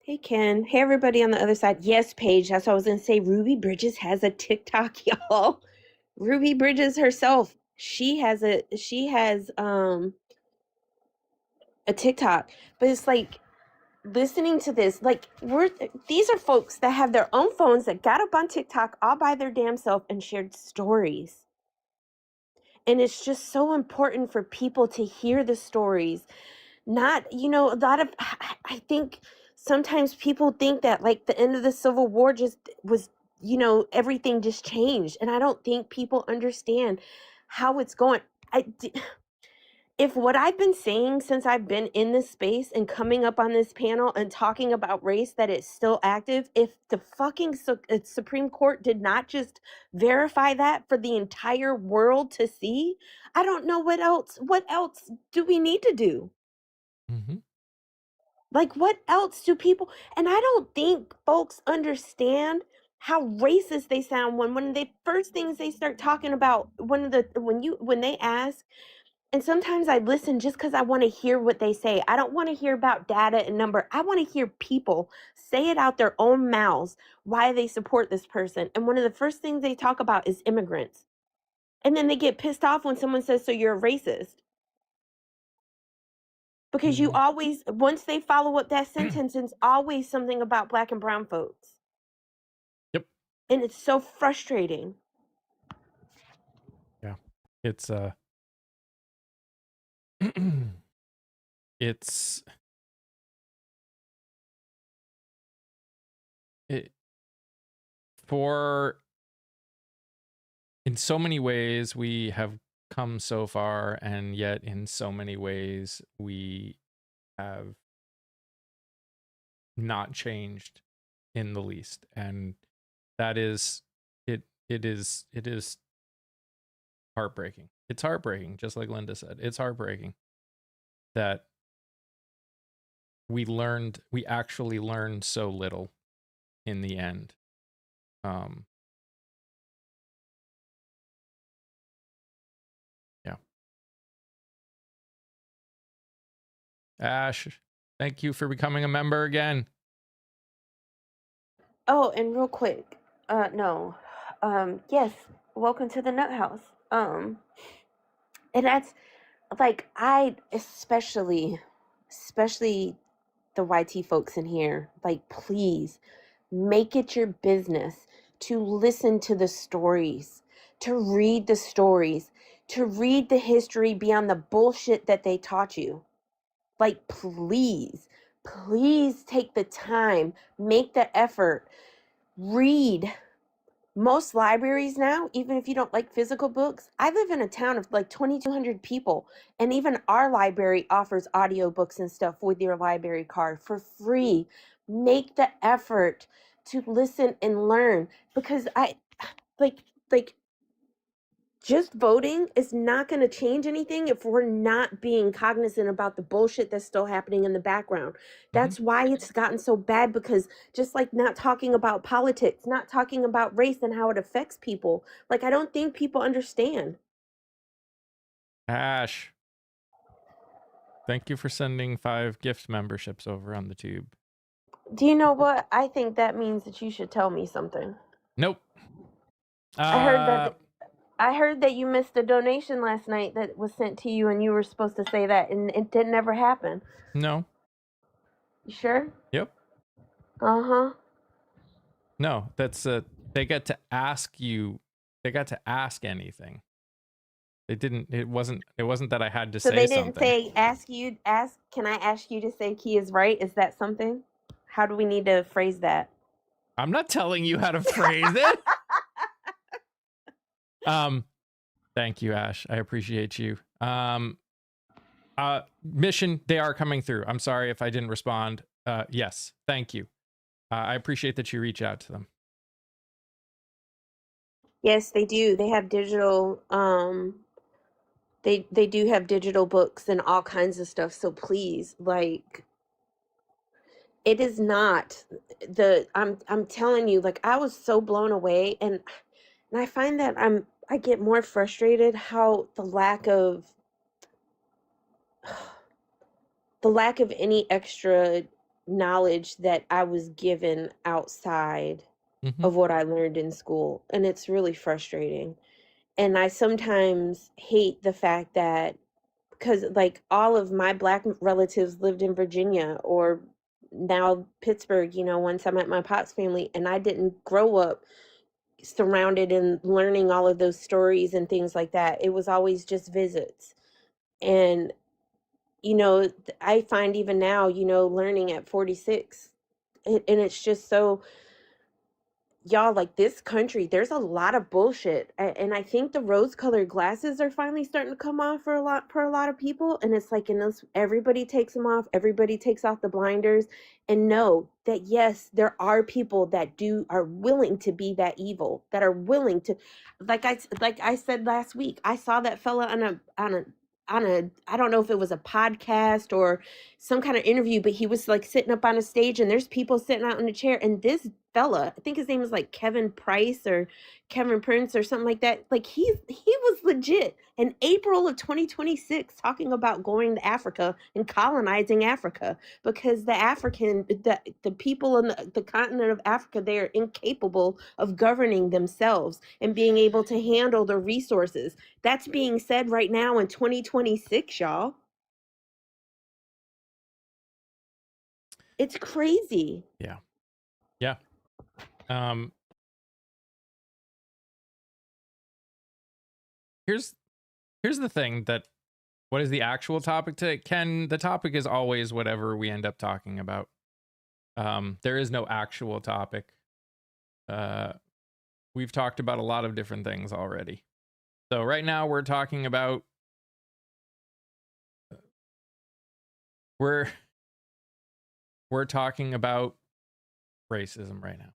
Hey Ken. Hey everybody on the other side. Yes, Paige. That's what I was gonna say. Ruby Bridges has a TikTok, y'all. Ruby Bridges herself. She has a TikTok. But it's like listening to this, like these are folks that have their own phones that got up on TikTok all by their damn self and shared stories. And it's just so important for people to hear the stories. Not, a lot of, I think sometimes people think that like the end of the Civil War just was, everything just changed. And I don't think people understand how it's going. If what I've been saying since I've been in this space and coming up on this panel and talking about race, that it's still active, if the fucking Supreme Court did not just verify that for the entire world to see, I don't know what else do we need to do? Mm-hmm. Like, what else do people, and I don't think folks understand how racist they sound when the first things they start talking about, when they ask. And sometimes I listen just because I want to hear what they say. I don't want to hear about data and number. I want to hear people say it out their own mouths why they support this person. And one of the first things they talk about is immigrants. And then they get pissed off when someone says, so you're a racist. Because you always, once they follow up that sentence, it's always something about Black and brown folks. Yep. And it's so frustrating. Yeah. It's for, in so many ways we have come so far, and yet in so many ways we have not changed in the least. And that is it is heartbreaking. It's heartbreaking, just like Linda said. It's heartbreaking that we actually learned so little in the end. Yeah. Ash, thank you for becoming a member again. Oh, and real quick, yes, welcome to the Nut House. And that's like, I especially the YT folks in here, like, please make it your business to listen to the stories, to read the stories, to read the history beyond the bullshit that they taught you. Like, please take the time, make the effort, read. Most libraries now, even if you don't like physical books, I live in a town of like 2,200 people, and even our library offers audiobooks and stuff with your library card for free. Make the effort to listen and learn, because I like just voting is not going to change anything if we're not being cognizant about the bullshit that's still happening in the background. That's why it's gotten so bad, because just like not talking about politics, not talking about race and how it affects people, like, I don't think people understand. Ash, thank you for sending 5 gift memberships over on the tube. Do you know what? I think that means that you should tell me something. Nope. I heard that I heard that you missed a donation last night that was sent to you, and you were supposed to say that, and it didn't ever happen. No. You sure? Yep. Uh-huh. No, that's they got to ask you. They got to ask anything. They didn't. It wasn't that I had to So say they didn't something. say can I ask you to say Key is right? Is that something? How do we need to phrase that? I'm not telling you how to phrase it. Thank you, Ash. I appreciate you. Mission, they are coming through. I'm sorry if I didn't respond. Yes, thank you. I appreciate that you reach out to them. Yes, they do. They have digital they do have digital books and all kinds of stuff. So please, like, it is not I'm telling you, like, I was so blown away, and I find that I get more frustrated how the lack of any extra knowledge that I was given outside of what I learned in school, and it's really frustrating. And I sometimes hate the fact that, because like all of my black relatives lived in Virginia or now Pittsburgh, once I met my Pops family, and I didn't grow up surrounded and learning all of those stories and things like that. It was always just visits. And I find even now, learning at 46, and it's just so, y'all, like, this country, there's a lot of bullshit, and I think the rose-colored glasses are finally starting to come off for a lot of people, and it's like, everybody takes them off, everybody takes off the blinders, and know that yes, there are people that are willing to be that evil, that are willing to, like I said last week, I saw that fella on a I don't know if it was a podcast or some kind of interview, but he was like sitting up on a stage, and there's people sitting out in a chair, and this fella, I think his name is like Kevin Price or Kevin Prince or something like that. Like, he was legit in April of 2026 talking about going to Africa and colonizing Africa, because the people in the continent of Africa, they are incapable of governing themselves and being able to handle the resources. That's being said right now in 2026, y'all. It's crazy. Yeah. Yeah. Here's the thing, that what is the actual topic today? Ken, the topic is always whatever we end up talking about. There is no actual topic. We've talked about a lot of different things already. So right now we're talking about we're talking about racism right now.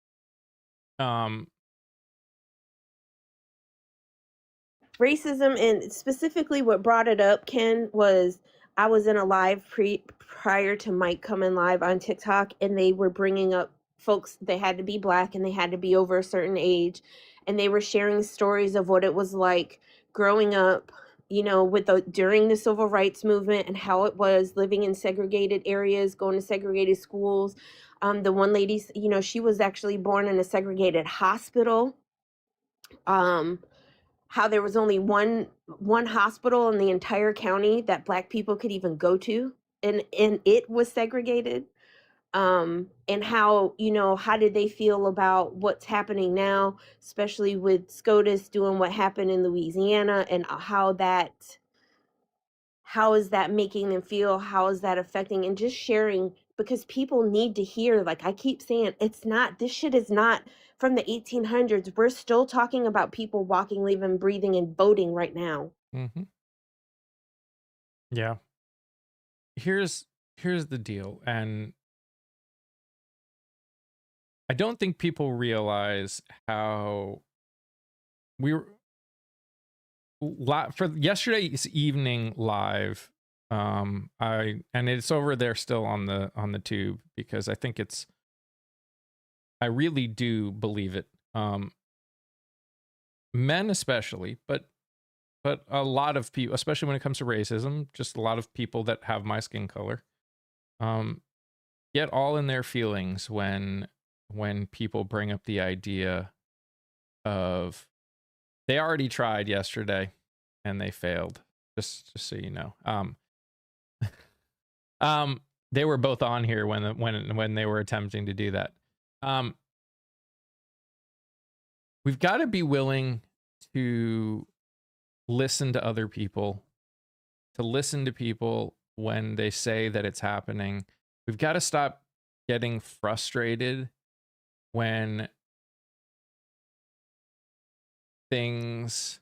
Racism, and specifically what brought it up, Ken, was I was in a live prior to Mike coming live on TikTok, and they were bringing up folks. They had to be black and they had to be over a certain age, and they were sharing stories of what it was like growing up, during the civil rights movement, and how it was living in segregated areas, going to segregated schools. The one lady, she was actually born in a segregated hospital. How there was only one hospital in the entire county that black people could even go to, and it was segregated. And how, how did they feel about what's happening now, especially with SCOTUS doing what happened in Louisiana, and how is that making them feel, how is that affecting, and just sharing, because people need to hear. Like I keep saying, this shit is not from the 1800s. We're still talking about people walking, living, breathing, and voting right now. Yeah. Here's the deal, and I don't think people realize how we were for yesterday's evening live. And it's over there still on the tube, because I think I really do believe it. Men especially, but a lot of people, especially when it comes to racism, just a lot of people that have my skin color, get all in their feelings when people bring up the idea of They already tried yesterday and they failed. Just so you know. They were both on here when they were attempting to do that. We've got to be willing to listen to other people, to listen to people when they say that it's happening. We've got to stop getting frustrated when things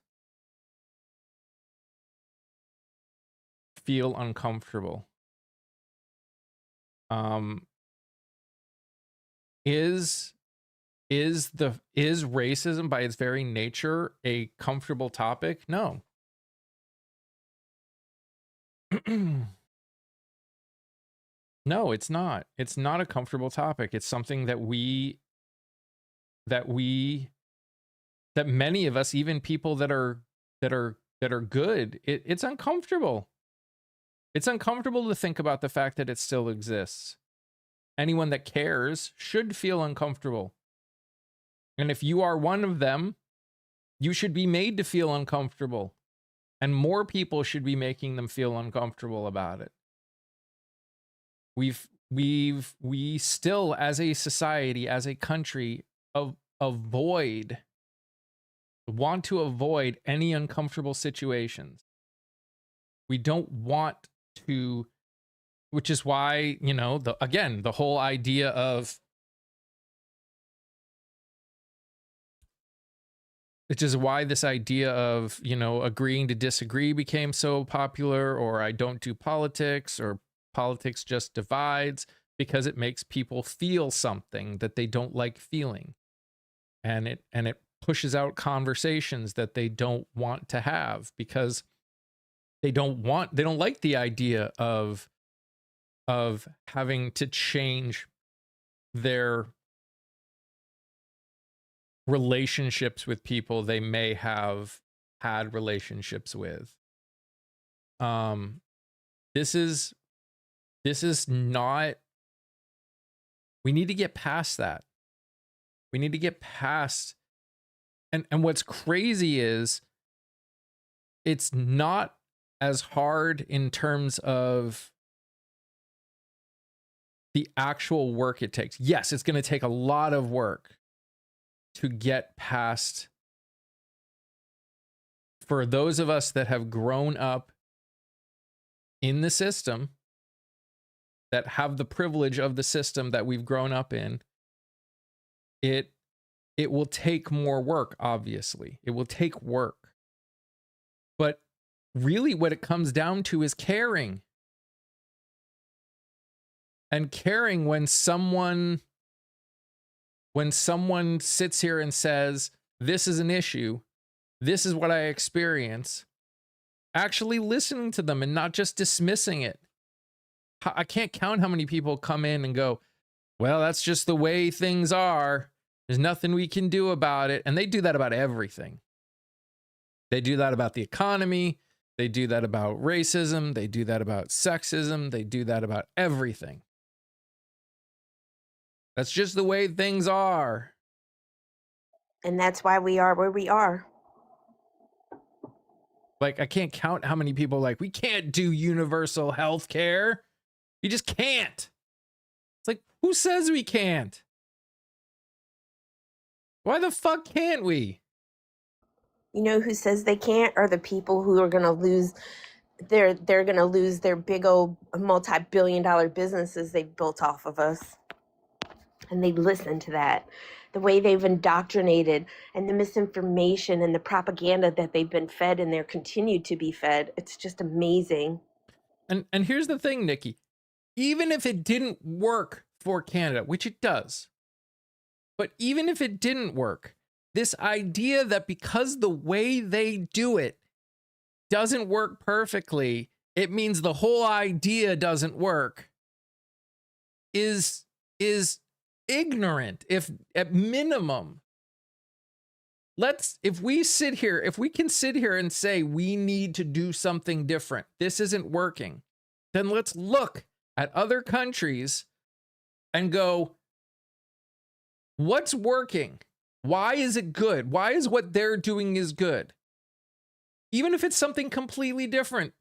feel uncomfortable. Is racism by its very nature a comfortable topic? No. No, it's not. It's not a comfortable topic. It's something that many of us, even people that are good, it's uncomfortable. It's uncomfortable to think about the fact that it still exists. Anyone that cares should feel uncomfortable. And if you are one of them, you should be made to feel uncomfortable. And more people should be making them feel uncomfortable about it. We still, as a society, as a country, want to avoid any uncomfortable situations. We don't want to, which is why, you know, the whole idea of, which is why this idea of, you know, agreeing to disagree became so popular, or I don't do politics, or politics just divides, because it makes people feel something that they don't like feeling. And it pushes out conversations that they don't want to have, because they don't like the idea of having to change their relationships with people they may have had relationships with. This is not, we need to get past that. We need to get past, and what's crazy is it's not as hard in terms of the actual work it takes. Yes, it's going to take a lot of work to get past, for those of us that have grown up in the system, that have the privilege of the system that we've grown up in. It will take more work, obviously. It will take work. But really what it comes down to is caring. And caring when someone sits here and says, this is an issue, this is what I experience, actually listening to them and not just dismissing it. I can't count how many people come in and go, well, that's just the way things are. There's nothing we can do about it. And they do that about everything. They do that about the economy. They do that about racism. They do that about sexism. They do that about everything. That's just the way things are. And that's why we are where we are. Like, I can't count how many people like, we can't do universal health care. You just can't. It's like, who says we can't? Why the fuck can't we? You know who says they can't are the people who are going to lose they're going to lose their big old multi-billion-dollar businesses they've built off of us. And they listen to that. The way they've indoctrinated and the misinformation and the propaganda that they've been fed and they're continued to be fed. It's just amazing. And here's the thing, Nikki. Even if it didn't work for Canada, which it does, but even if it didn't work, this idea that because the way they do it doesn't work perfectly, it means the whole idea doesn't work, is ignorant, if at minimum. If we can sit here and say we need to do something different, this isn't working, then let's look at other countries and go, what's working? Why is it good? Why is what they're doing is good? Even if it's something completely different.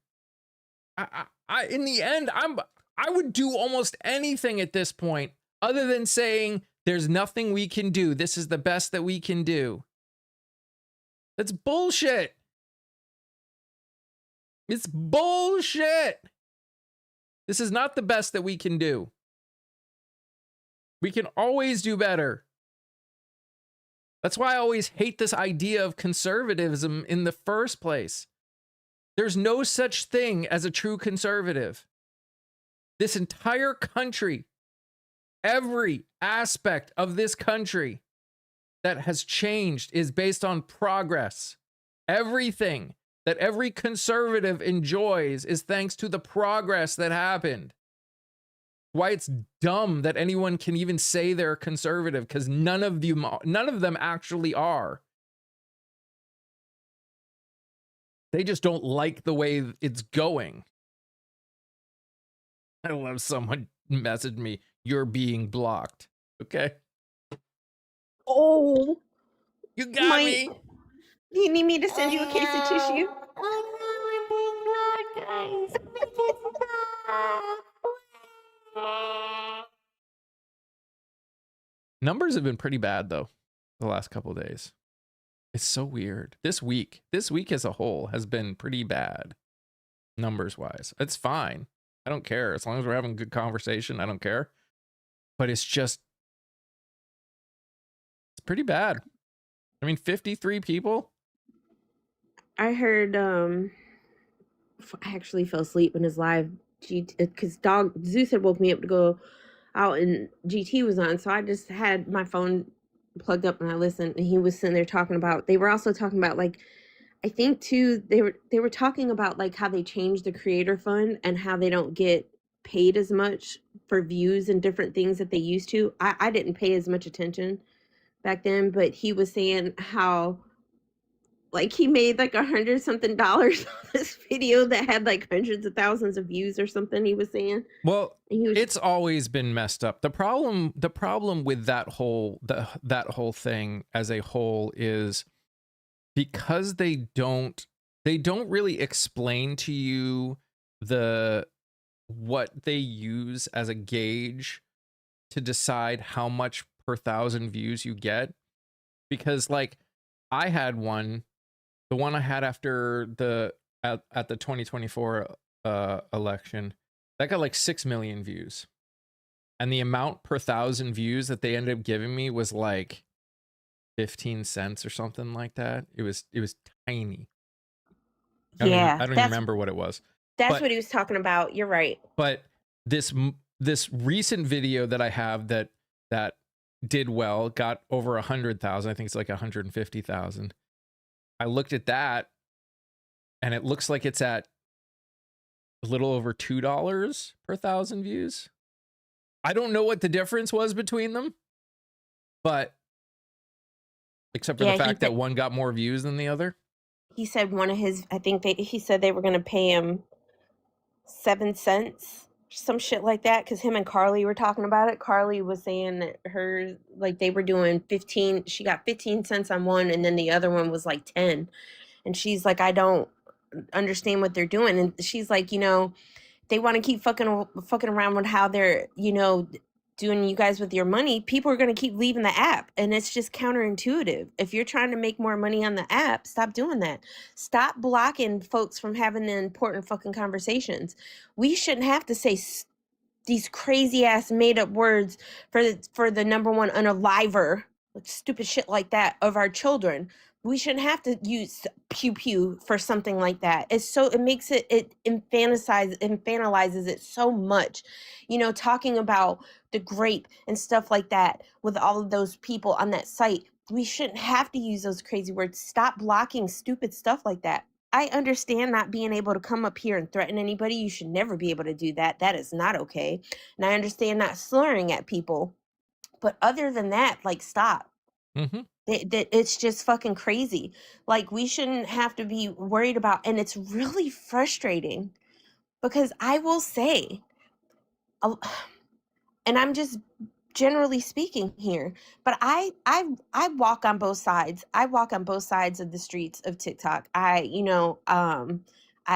In the end, I would do almost anything at this point other than saying there's nothing we can do. This is the best that we can do. That's bullshit. It's bullshit. This is not the best that we can do. We can always do better. That's why I always hate this idea of conservatism in the first place. There's no such thing as a true conservative. This entire country, every aspect of this country that has changed is based on progress. Everything that every conservative enjoys is thanks to the progress that happened. Why it's dumb that anyone can even say they're conservative, because none of them actually are. They just don't like the way it's going. I love someone messaged me, "You're being blocked." Okay. Oh, you got me. Do you need me to send you a case of tissue? Numbers have been pretty bad though the last couple of days. It's so weird. This week as a whole has been pretty bad numbers wise. It's fine. I don't care. As long as we're having good conversation, I don't care. But it's pretty bad. I mean, 53 people. I heard, I actually fell asleep when his live because Zeus had woke me up to go out and GT was on. So I just had my phone plugged up and I listened, and he was sitting there talking about, they were also talking about, like, I think too, they were talking about like how they changed the creator fund and how they don't get paid as much for views and different things that they used to. I didn't pay as much attention back then, but he was saying how like he made like $100-something on this video that had like hundreds of thousands of views or something, he was saying. Well, it's always been messed up. The problem with that whole thing as a whole is because they don't really explain to you what they use as a gauge to decide how much per 1,000 views you get. Because like I had the one I had after at the 2024 election, that got like 6 million views. And the amount per 1,000 views that they ended up giving me was like 15 cents or something like that. It was tiny. I don't even remember what it was. That's what he was talking about. You're right. But this recent video that I have that did well, got over 100,000. I think it's like 150,000. I looked at that and it looks like it's at a little over $2 per 1,000 views. I don't know what the difference was between them, but except for the fact that one got more views than the other. He said one of his, he said they were going to pay him 7 cents, some shit like that, because him and Carly were talking about it. Carly was saying that like they were doing 15, she got 15 cents on one, and then the other one was like 10. And she's like, I don't understand what they're doing. And she's like, they want to keep fucking around with how they're, doing you guys with your money. People are going to keep leaving the app, and it's just counterintuitive. If you're trying to make more money on the app, stop doing that. Stop blocking folks from having the important fucking conversations. We shouldn't have to say these crazy ass made up words for the number one unaliver, stupid shit like that, of our children. We shouldn't have to use pew pew for something like that. It makes it infantilizes it so much. Talking about the grape and stuff like that with all of those people on that site. We shouldn't have to use those crazy words. Stop blocking stupid stuff like that. I understand not being able to come up here and threaten anybody. You should never be able to do that. That is not okay. And I understand not slurring at people. But other than that, like, stop. Mm-hmm. It's just fucking crazy. Like, we shouldn't have to be worried about, and it's really frustrating because I will say, and I'm just generally speaking here. But I walk on both sides. I walk on both sides of the streets of TikTok. I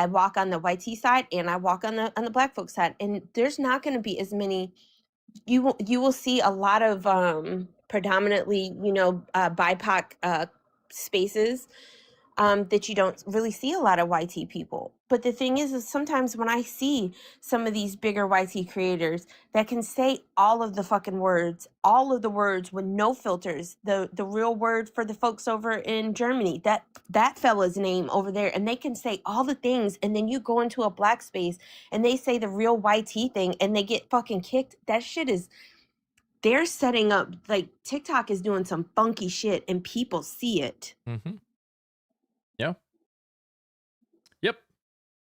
walk on the YT side and I walk on the black folk side. And there's not going to be as many. You will see a lot of predominantly, BIPOC spaces that you don't really see a lot of YT people. But the thing is sometimes when I see some of these bigger YT creators that can say all of the fucking words, all of the words with no filters, the real word for the folks over in Germany, that fella's name over there, and they can say all the things, and then you go into a black space and they say the real YT thing and they get fucking kicked. That shit is, they're setting up, like, TikTok is doing some funky shit and people see it. Mm-hmm. Yeah. Yep.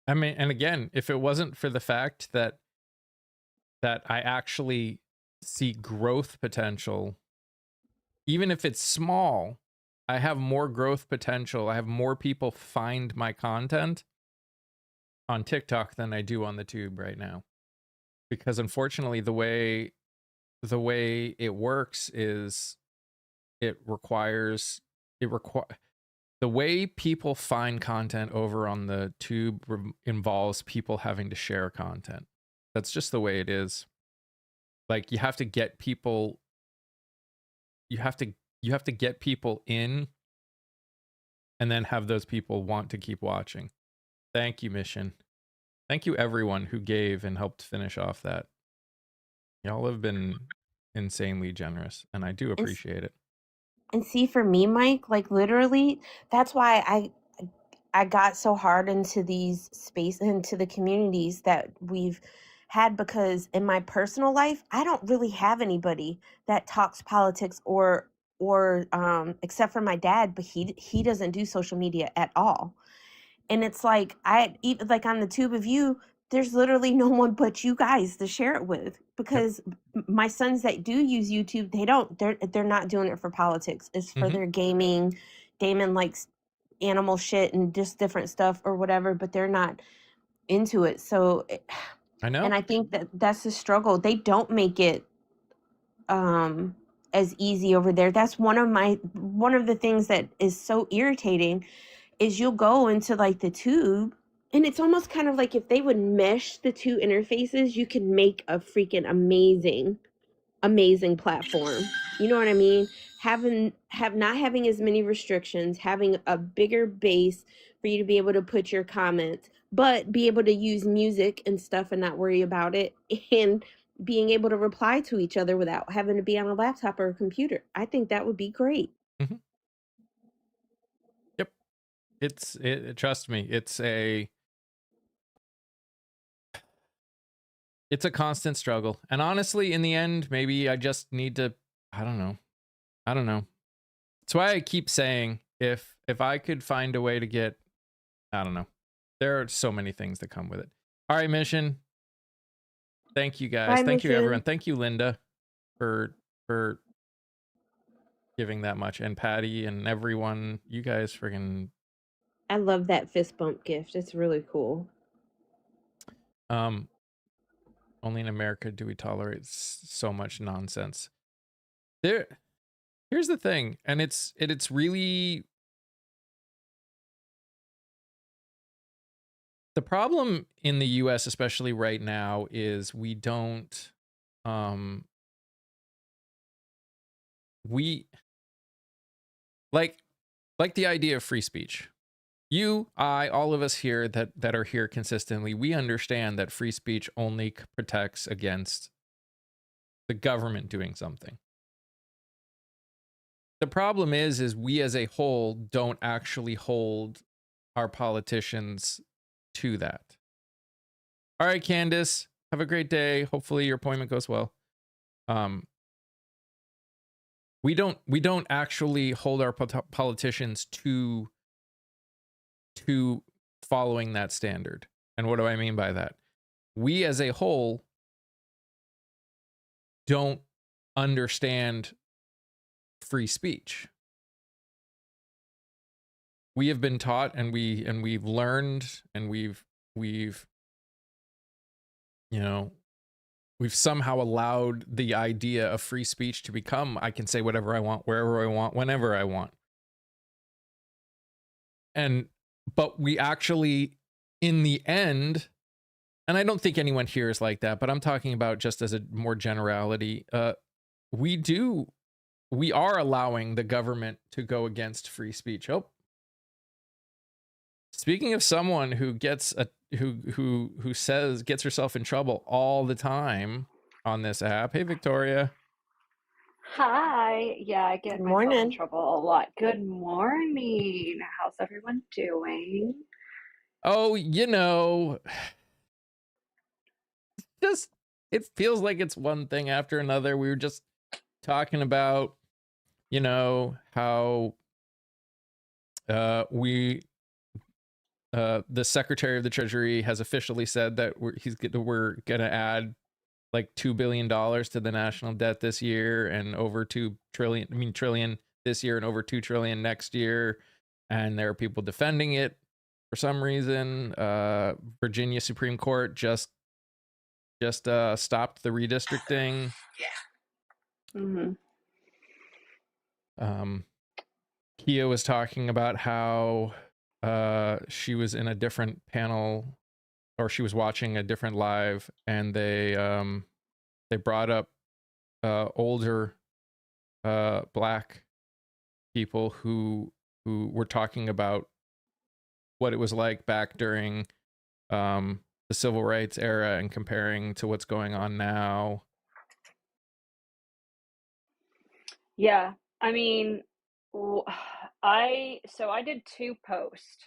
I mean, and again, if it wasn't for the fact that I actually see growth potential, even if it's small, I have more growth potential. I have more people find my content on TikTok than I do on the tube right now. Because unfortunately, the way it works is the way people find content over on the tube involves people having to share content. That's just the way it is. Like, you have to get people in and then have those people want to keep watching. Thank you, Mission. Thank you, everyone who gave and helped finish off that. Y'all have been insanely generous, and I do appreciate it. And see, for me, Mike, like, literally, that's why I got so hard into these spaces, into the communities that we've had, because in my personal life, I don't really have anybody that talks politics or except for my dad, but he doesn't do social media at all. And it's like, even like on the tube of you, there's literally no one but you guys to share it with, because my sons that do use YouTube, they're not doing it for politics. It's for their gaming. Damon likes animal shit and just different stuff or whatever, but they're not into it. So I know. And I think that's the struggle. They don't make it as easy over there. That's one of the things that is so irritating, is you'll go into like the tube and it's almost kind of like if they would mesh the two interfaces, you could make a freaking amazing platform. You know what I mean? Not having as many restrictions, having a bigger base for you to be able to put your comments, but be able to use music and stuff and not worry about it, and being able to reply to each other without having to be on a laptop or a computer. I think that would be great. Yep. Trust me, it's a constant struggle. And honestly, in the end, maybe I just need to, I don't know. That's why I keep saying, if I could find a way to get, I don't know. There are so many things that come with it. All right, Mission. Thank you, guys. Bye, Thank you, Mission. everyone. Thank you, Linda, for giving that much, and Patty and everyone. You guys friggin'. I love that fist bump gift. It's really cool. Only in America do we tolerate so much nonsense. Here's the thing, and it's really the problem in the US, especially right now, is we don't we like the idea of free speech. You, I, all of us here that are here consistently, we understand that free speech only protects against the government doing something. The problem is we as a whole don't actually hold our politicians to that. All right, Candace, have a great day. Hopefully your appointment goes well. We don't actually hold our politicians to following that standard. And what do I mean by that? We as a whole don't understand free speech. We have been taught, and we've learned, and we've we've somehow allowed the idea of free speech to become, I can say whatever I want, wherever I want, whenever I want. But we actually, in the end, and I don't think anyone here is like that, but I'm talking about just as a more generality, we are allowing the government to go against free speech. Oh, speaking of someone who gets who gets herself in trouble all the time on this app. Hey, Victoria. Hi. Yeah, I get Good myself in morning. trouble a lot. Good morning. How's everyone doing? Oh, just it feels like it's one thing after another. We were just talking about, how the Secretary of the Treasury has officially said that we're gonna add like $2 billion to the national debt this year, and over trillion this year, and over 2 trillion next year. And there are people defending it for some reason. Virginia Supreme Court just stopped the redistricting. Mm-hmm. Kia was talking about how she was in a different panel, or she was watching a different live, and they brought up older black people who were talking about what it was like back during the civil rights era and comparing to what's going on now. Yeah, I mean, I did 2 posts,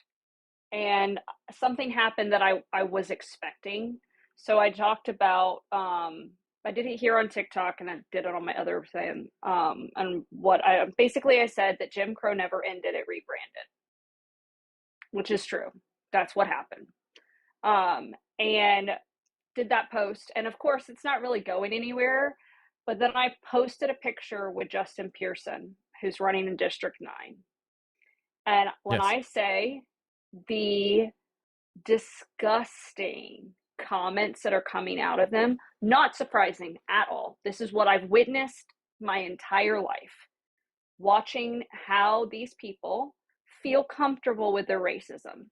and something happened that I was expecting. So I talked about I did it here on TikTok, and I did it on my other thing. And what I said that Jim Crow never ended, it rebranded, which is true. That's what happened. And did that post, and of course it's not really going anywhere. But then I posted a picture with Justin Pearson, who's running in District 9. And when Yes. I say the disgusting comments that are coming out of them, not surprising at all. This is what I've witnessed my entire life, watching how these people feel comfortable with their racism.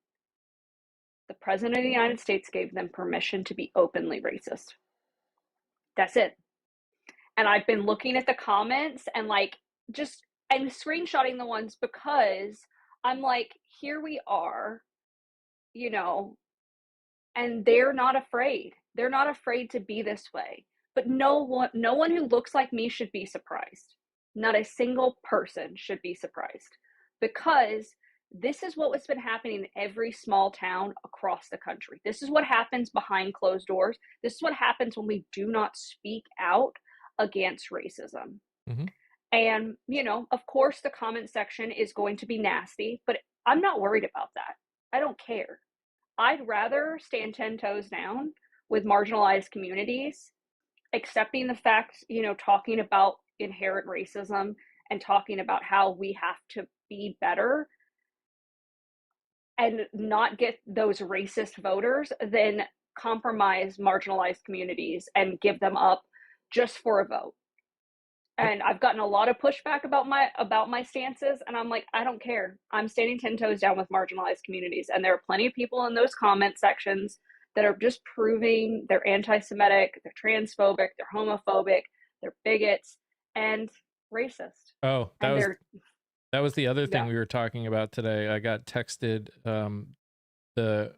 The President of the United States gave them permission to be openly racist. That's it. And I've been looking at the comments and and screenshotting the ones, because I'm like, here we are, and they're not afraid. They're not afraid to be this way. But no one who looks like me should be surprised. Not a single person should be surprised, because this is what has been happening in every small town across the country. This is what happens behind closed doors. This is what happens when we do not speak out against racism. Mm-hmm. And, of course, the comment section is going to be nasty, but I'm not worried about that. I don't care. I'd rather stand 10 toes down with marginalized communities, accepting the fact, talking about inherent racism and talking about how we have to be better and not get those racist voters, than compromise marginalized communities and give them up just for a vote. And I've gotten a lot of pushback about my stances, and I'm like, I don't care. I'm standing 10 toes down with marginalized communities, and there are plenty of people in those comment sections that are just proving they're anti-Semitic, they're transphobic, they're homophobic, they're bigots, and racist. Oh, that was the other thing Yeah. we were talking about today. I got texted the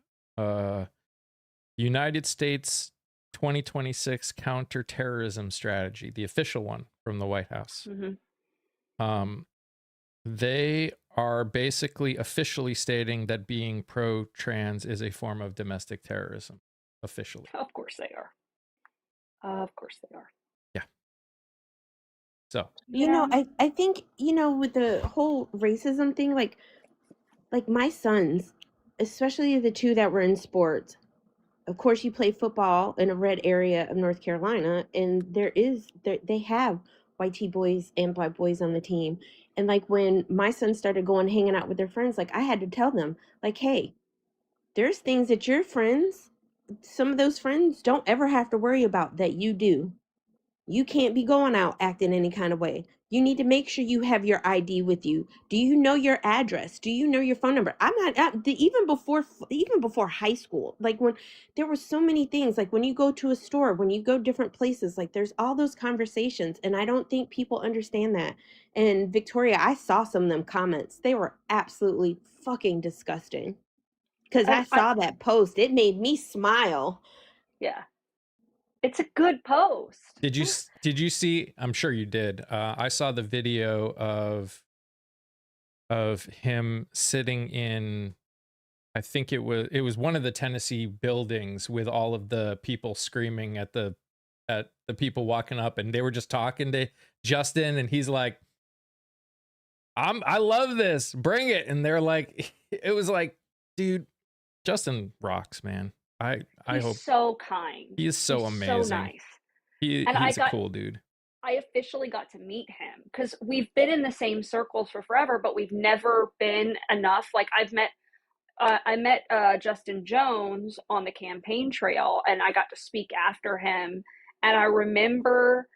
United States 2026 counterterrorism strategy, the official one from the White House. Mm-hmm. They are basically officially stating that being pro-trans is a form of domestic terrorism, officially. Of course they are. Of course they are. Yeah. So, I think, with the whole racism thing, like my sons, especially the 2 that were in sports. Of course, you play football in a red area of North Carolina, and they have white T boys and black boys on the team. And like when my son started going hanging out with their friends, like I had to tell them, like, hey, there's things that your friends some of those friends don't ever have to worry about that. You do. You can't be going out acting any kind of way. You need to make sure you have your ID with you. Do you know your address? Do you know your phone number? I'm not even before high school. Like when there were so many things, like when you go to a store, when you go different places, like there's all those conversations, and I don't think people understand that. And Victoria, I saw some of them comments. They were absolutely fucking disgusting. Because I And I saw that post. It made me smile. yeah, it's a good post. Did you see? I'm sure you did. I saw the video of him sitting in, I think it was one of the Tennessee buildings with all of the people screaming at the people walking up, and they were just talking to Justin, and he's like, I love this, bring it. And they're like, it was like, dude, Justin rocks, man. I hope. He's so kind. He is so He's amazing. so nice. He's a cool dude. I officially got to meet him because we've been in the same circles for forever, but we've never been enough. Like I met Justin Jones on the campaign trail, and I got to speak after him. And I remember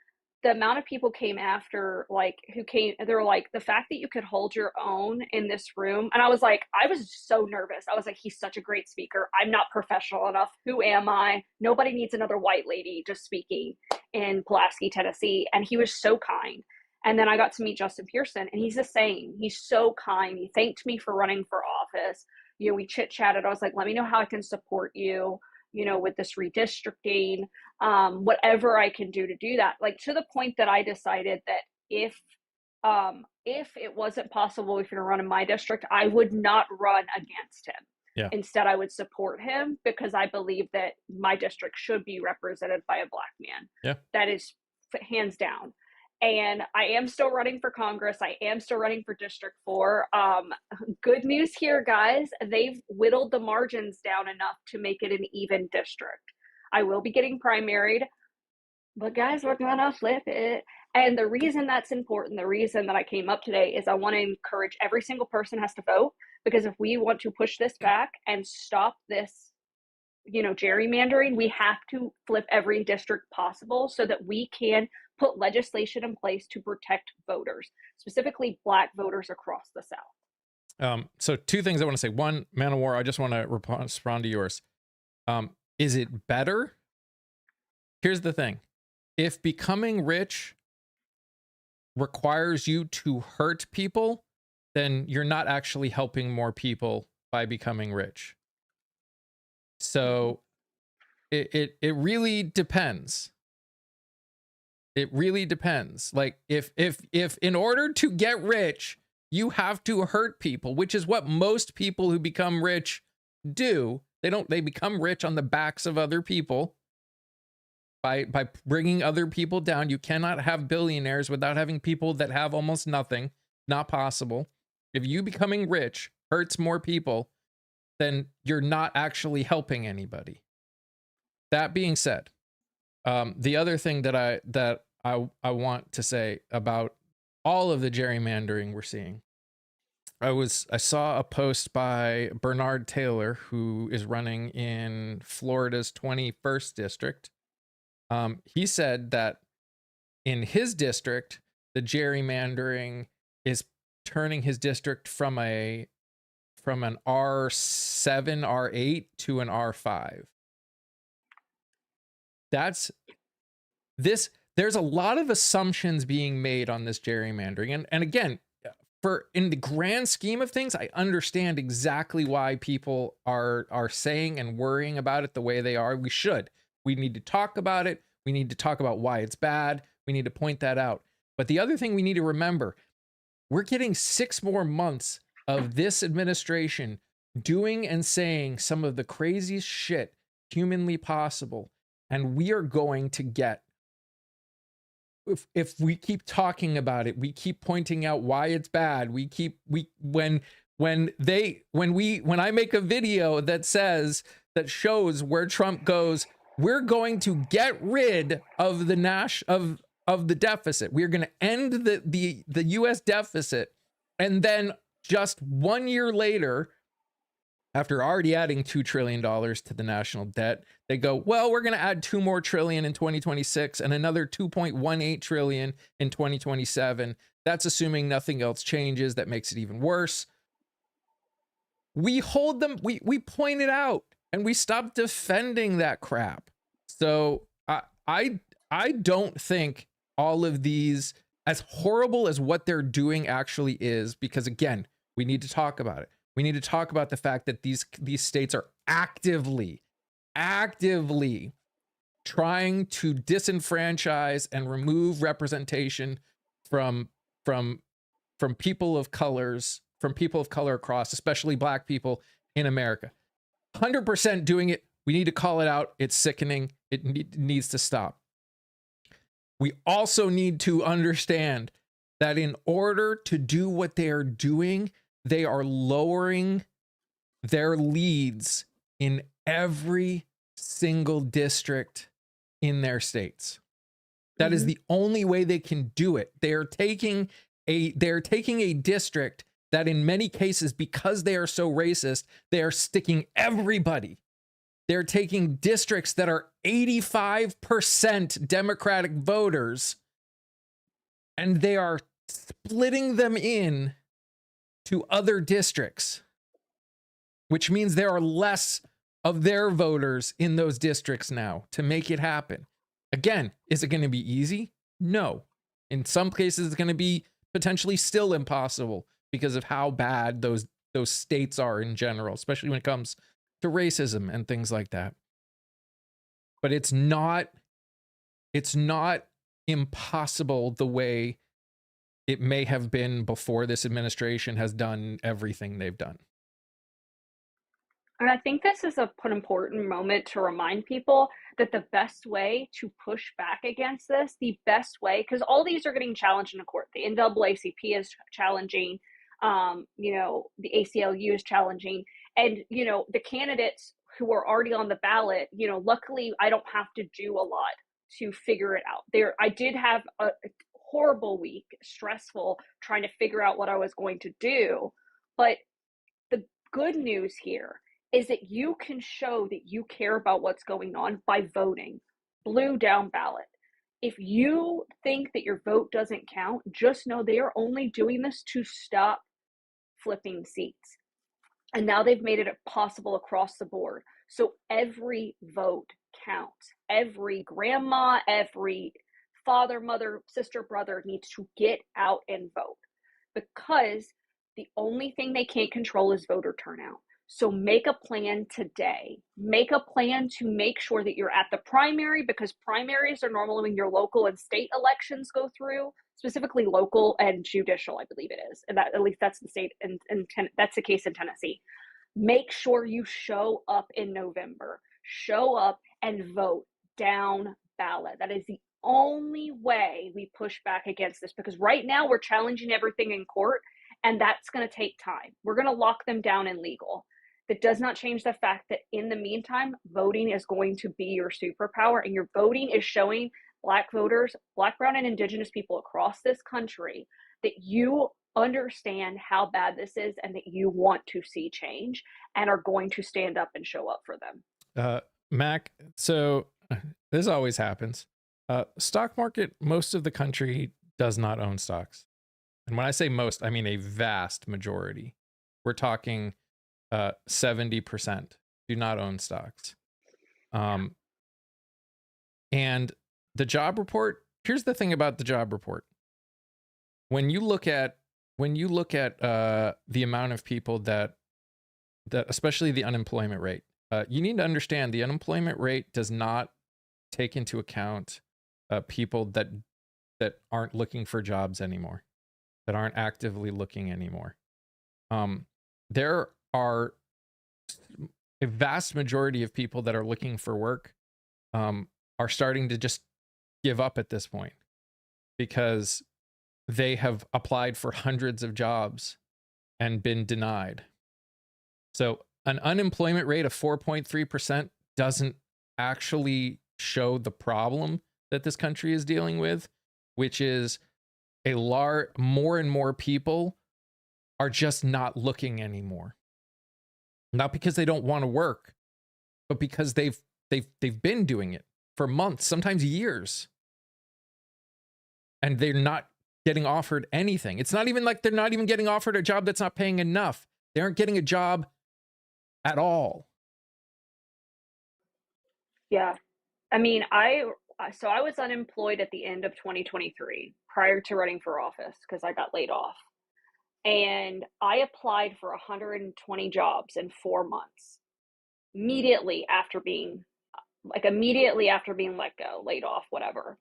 the amount of people came after, like, who came, they were like, the fact that you could hold your own in this room. And I was like, I was so nervous. I was like, he's such a great speaker. I'm not professional enough. Who am I? Nobody needs another white lady just speaking in Pulaski, Tennessee. And he was so kind. And then I got to meet Justin Pearson, and he's the same. He's so kind. He thanked me for running for office. You know, we chit chatted. I was like, let me know how I can support you, you know, with this redistricting, whatever I can do to do that. Like, to the point that I decided that if it wasn't possible if you're to run in my district, I would not run against him. Yeah. Instead, I would support him because I believe that my district should be represented by a Black man. Yeah. That is hands down. And I am still running for Congress. I am still running for District 4. Good news here, guys. They've whittled the margins down enough to make it an even district. I will be getting primaried, but guys, we're gonna flip it. And the reason that's important, the reason that I came up today, is I want to encourage every single person has to vote, because if we want to push this back and stop this, you know, gerrymandering, we have to flip every district possible so that we can put legislation in place to protect voters, specifically Black voters across the South. So two things I want to say. One, Man of War, I just want to respond to yours. Is it better? Here's the thing. If becoming rich requires you to hurt people, then you're not actually helping more people by becoming rich. So it really depends. It really depends. Like if in order to get rich, you have to hurt people, which is what most people who become rich do. They become rich on the backs of other people by bringing other people down. You cannot have billionaires without having people that have almost nothing. Not possible. If you becoming rich hurts more people, then you're not actually helping anybody. That being said, the other thing that I want to say about all of the gerrymandering we're seeing, I saw a post by Bernard Taylor, who is running in Florida's 21st district. He said that in his district, the gerrymandering is turning his district from an R7, R8 to an R5. There's a lot of assumptions being made on this gerrymandering. And again, in the grand scheme of things, I understand exactly why people are saying and worrying about it the way they are. We need to talk about it. We need to talk about why it's bad. We need to point that out. But the other thing we need to remember, we're getting 6 more months of this administration doing and saying some of the craziest shit humanly possible. And we are going to get, if we keep talking about it, we keep pointing out why it's bad. When I make a video that shows where Trump goes, we're going to get rid of the deficit. We're going to end the US deficit. And then just 1 year later, after already adding $2 trillion to the national debt, they go, well, we're going to add $2 more trillion in 2026 and another 2.18 trillion in 2027. That's assuming nothing else changes. That makes it even worse. We hold them, we point it out, and we stop defending that crap. So I don't think all of these, as horrible as what they're doing actually is, because again, we need to talk about it. We need to talk about the fact that these states are actively trying to disenfranchise and remove representation from people of color across, especially Black people in America. 100% doing it. We need to call it out. It's sickening. It needs to stop. We also need to understand that in order to do what they are doing, they are lowering their leads in every single district in their states. That is the only way they can do it. They're taking a district that in many cases, because they are so racist, they are sticking everybody. They're taking districts that are 85% Democratic voters, and they are splitting them in to other districts, which means there are less of their voters in those districts now to make it happen. Again, is it going to be easy? No. In some cases, it's going to be potentially still impossible because of how bad those states are in general, especially when it comes to racism and things like that. But it's not impossible the way it may have been before this administration has done everything they've done. And I think this is an important moment to remind people that the best way to push back against this, the best way, because all these are getting challenged in court. The NAACP is challenging, the ACLU is challenging, and, the candidates who are already on the ballot, luckily I don't have to do a lot to figure it out. I did have a horrible week, stressful, trying to figure out what I was going to do. But the good news here is that you can show that you care about what's going on by voting blue down ballot. If you think that your vote doesn't count, just know they are only doing this to stop flipping seats. And now they've made it possible across the board. So every vote counts. Every grandma, every father, mother, sister, brother needs to get out and vote, because the only thing they can't control is voter turnout. So make a plan today. Make a plan to make sure that you're at the primary, because primaries are normally when your local and state elections go through, specifically local and judicial, I believe it is. And that, at least that's the state, and that's the case in Tennessee. Make sure you show up in November. Show up and vote down ballot. That is the only way we push back against this, because right now we're challenging everything in court, and that's going to take time. We're going to lock them down in legal. That does not change the fact that in the meantime, voting is going to be your superpower, and your voting is showing Black voters, Black, brown, and Indigenous people across this country that you understand how bad this is and that you want to see change and are going to stand up and show up for them. Mac, so this always happens. Stock market, most of the country does not own stocks. And when I say most, I mean a vast majority. We're talking 70% do not own stocks. And the job report, here's the thing about the job report. When you look at the amount of people that especially the unemployment rate, you need to understand the unemployment rate does not take into account people that aren't looking for jobs anymore, that aren't actively looking anymore. There are a vast majority of people that are looking for work are starting to just give up at this point, because they have applied for hundreds of jobs and been denied. So an unemployment rate of 4.3% doesn't actually show the problem that this country is dealing with, which is more and more people are just not looking anymore. Not because they don't want to work, but because they've been doing it for months, sometimes years. And they're not getting offered anything. It's not even like they're not even getting offered a job that's not paying enough. They aren't getting a job at all. Yeah. I mean, I was unemployed at the end of 2023 prior to running for office because I got laid off. And I applied for 120 jobs in 4 months. Immediately after being let go, laid off, whatever.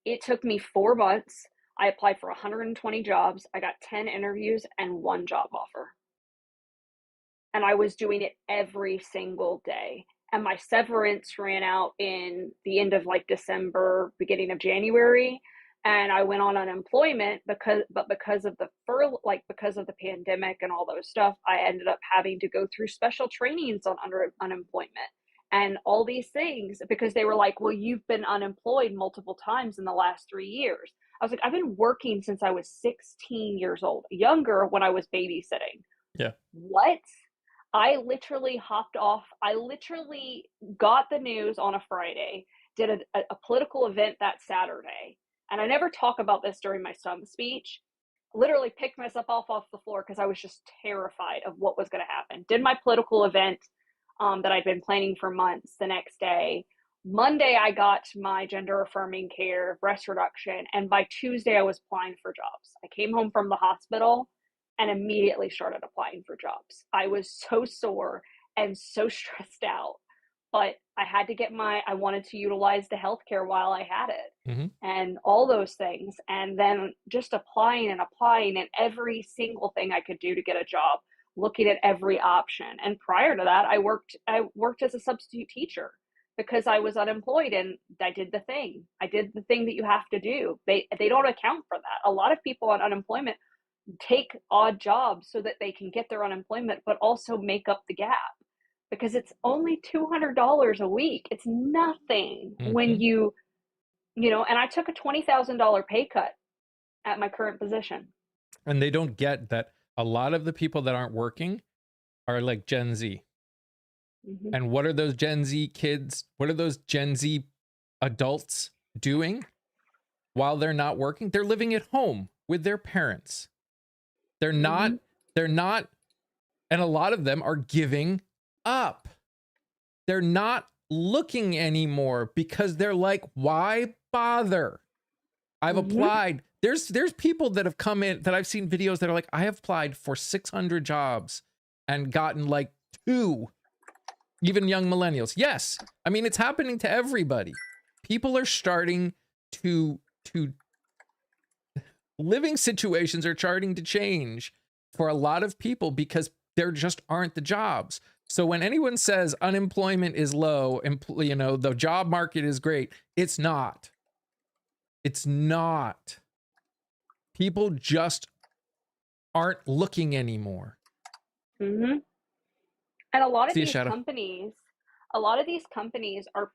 It took me 4 months. I applied for 120 jobs. I got 10 interviews and 1 job offer. And I was doing it every single day. And my severance ran out in the end of like December, beginning of January. And I went on unemployment because of the pandemic and all those stuff, I ended up having to go through special trainings on unemployment and all these things because they were like, well, you've been unemployed multiple times in the last 3 years. I was like, I've been working since I was 16 years old, younger when I was babysitting. Yeah. What? I literally hopped off. I literally got the news on a Friday, did a political event that Saturday. And I never talk about this during my stump speech. Literally picked myself off the floor because I was just terrified of what was going to happen. Did my political event that I'd been planning for months the next day. Monday, I got my gender affirming care, breast reduction. And by Tuesday, I was applying for jobs. I came home from the hospital and immediately started applying for jobs. I was so sore and so stressed out, but I wanted to utilize the healthcare while I had it and all those things. And then just applying and every single thing I could do to get a job, looking at every option. And prior to that, I worked as a substitute teacher because I was unemployed and I did the thing that you have to do. They don't account for that. A lot of people on unemployment take odd jobs so that they can get their unemployment, but also make up the gap because it's only $200 a week. It's nothing when and I took a $20,000 pay cut at my current position. And they don't get that a lot of the people that aren't working are like Gen Z. And what are those Gen Z kids? What are those Gen Z adults doing while they're not working? They're living at home with their parents. They're not, and a lot of them are giving up. They're not looking anymore because they're like, why bother? I've applied. There's people that have come in that I've seen videos that are like, I have applied for 600 jobs and gotten like 2, even young millennials. Yes. I mean, it's happening to everybody. People are starting to living situations are starting to change for a lot of people because there just aren't the jobs. So when anyone says unemployment is low, the job market is great, it's not. It's not. People just aren't looking anymore. And a lot of these companies are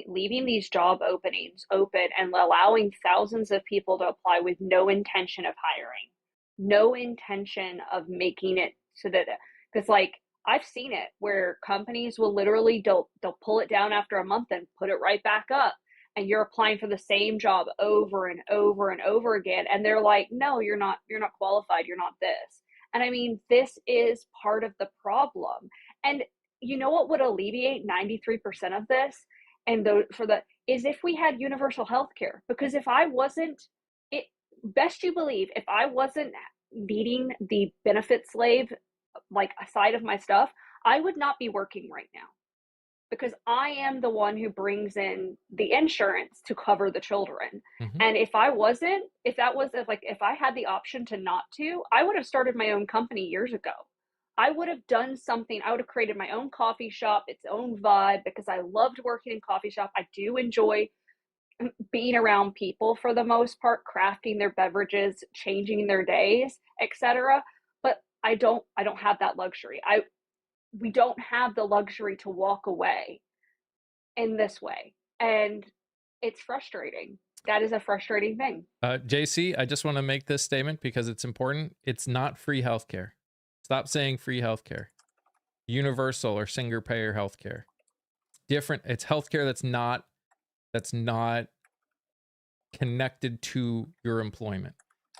leaving these job openings open and allowing thousands of people to apply with no intention of hiring, no intention of making it so that, because like I've seen it where companies will literally they'll pull it down after a month and put it right back up, and you're applying for the same job over and over and over again, and they're like, no, you're not qualified, you're not this. And I mean, this is part of the problem. And you know what would alleviate 93% of this is if we had universal health care. Because if I wasn't, best you believe, if I wasn't needing the benefit slave, like aside of my stuff, I would not be working right now. Because I am the one who brings in the insurance to cover the children. And if I had the option to not to, I would have started my own company years ago. I would have done something. I would have created my own coffee shop, its own vibe, because I loved working in coffee shop. I do enjoy being around people for the most part, crafting their beverages, changing their days, etc. But I don't have that luxury. We don't have the luxury to walk away in this way. And it's frustrating. That is a frustrating thing. JC, I just want to make this statement because it's important. It's not free healthcare. Stop saying free healthcare. universal or single payer healthcare. Different. It's healthcare that's not connected to your employment.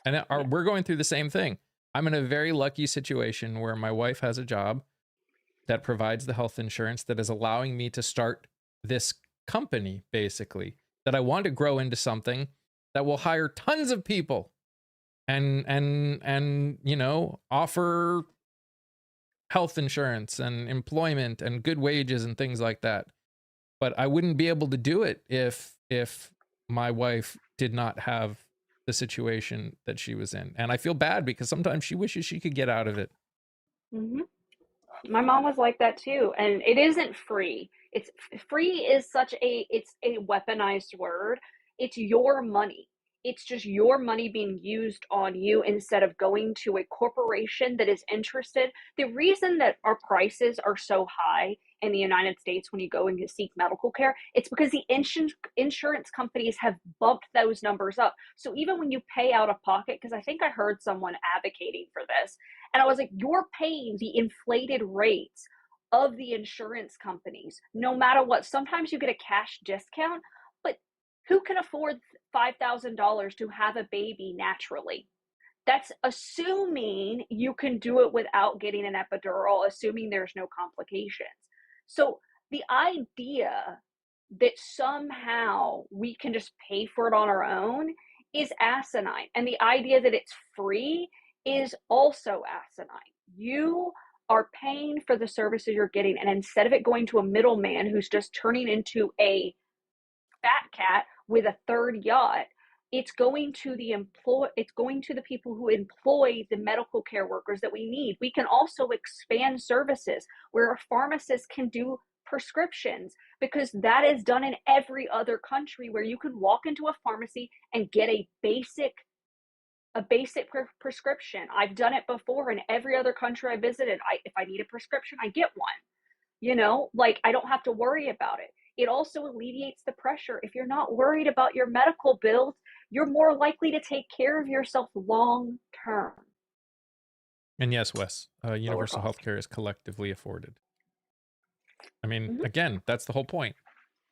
And we're going through the same thing. I'm in a very lucky situation where my wife has a job that provides the health insurance that is allowing me to start this company, basically, that I want to grow into something that will hire tons of people and you know, offer health insurance and employment and good wages and things like that. But I wouldn't be able to do it if my wife did not have the situation that she was in. And I feel bad because sometimes she wishes she could get out of it. Mm-hmm. My mom was like that too. And it isn't free. It's free is it's a weaponized word. It's your money. It's just your money being used on you instead of going to a corporation that is interested. The reason that our prices are so high in the United States when you go and you seek medical care, it's because the insurance companies have bumped those numbers up. So even when you pay out of pocket, because I think I heard someone advocating for this, and I was like, you're paying the inflated rates of the insurance companies, no matter what. Sometimes you get a cash discount, but who can afford $5,000 to have a baby naturally? That's assuming you can do it without getting an epidural, assuming there's no complications. So the idea that somehow we can just pay for it on our own is asinine. And the idea that it's free is also asinine. You are paying for the services you're getting, and instead of it going to a middleman who's just turning into a fat cat with a third yacht, it's going to the people who employ the medical care workers that we need. We can also expand services where a pharmacist can do prescriptions, because that is done in every other country, where you can walk into a pharmacy and get a basic prescription. I've done it before in every other country I visited. If I need a prescription, I get one. You know, like, I don't have to worry about it. It also alleviates the pressure. If you're not worried about your medical bills, you're more likely to take care of yourself long term. And yes, Wes, universal healthcare is collectively afforded. I mean, again, that's the whole point.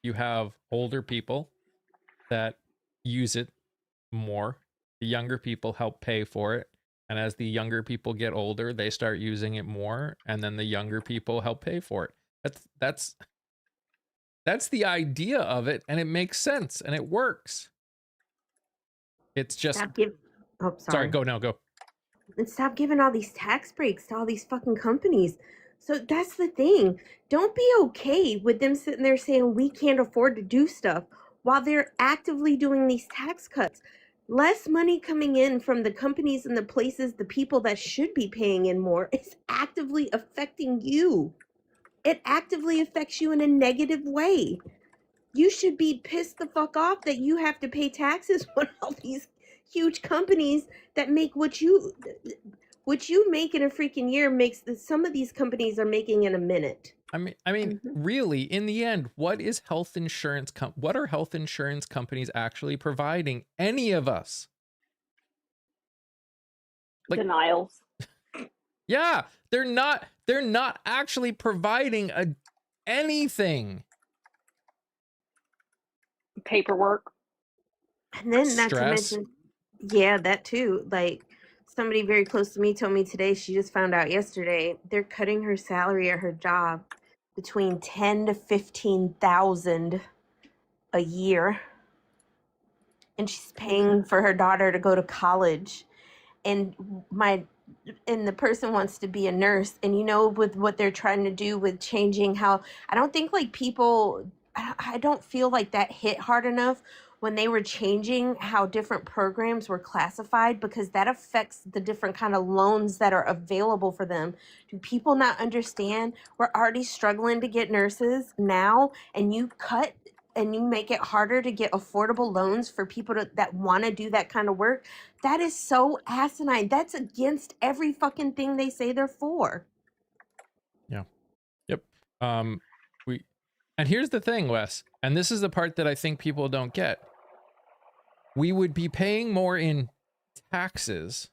You have older people that use it more. The younger people help pay for it. And as the younger people get older, they start using it more. And then the younger people help pay for it. That's the idea of it. And it makes sense and it works. It's just... sorry, go. And stop giving all these tax breaks to all these fucking companies. So that's the thing. Don't be okay with them sitting there saying we can't afford to do stuff while they're actively doing these tax cuts. Less money coming in from the companies and the places, the people that should be paying in more, is actively affecting you. It actively affects you in a negative way. You should be pissed the fuck off that you have to pay taxes when all these huge companies that make what you make in a freaking year makes some of these companies are making in a minute. I mean, really, in the end, what are health insurance companies actually providing any of us? Like, denials. Yeah, they're not actually providing anything. Paperwork. And then not to mention, yeah, that too. Like, somebody very close to me told me today, she just found out yesterday, they're cutting her salary at her job between $10,000 to $15,000 a year. And she's paying for her daughter to go to college. And the person wants to be a nurse. And you know, with what they're trying to do with changing how, I don't think like people, I don't feel like that hit hard enough when they were changing how different programs were classified, because that affects the different kind of loans that are available for them. Do people not understand? We're already struggling to get nurses now, and you cut and you make it harder to get affordable loans for people that want to do that kind of work. That is so asinine. That's against every fucking thing they say they're for. Yeah. Yep. And here's the thing, Wes, and this is the part that I think people don't get. We would be paying more in taxes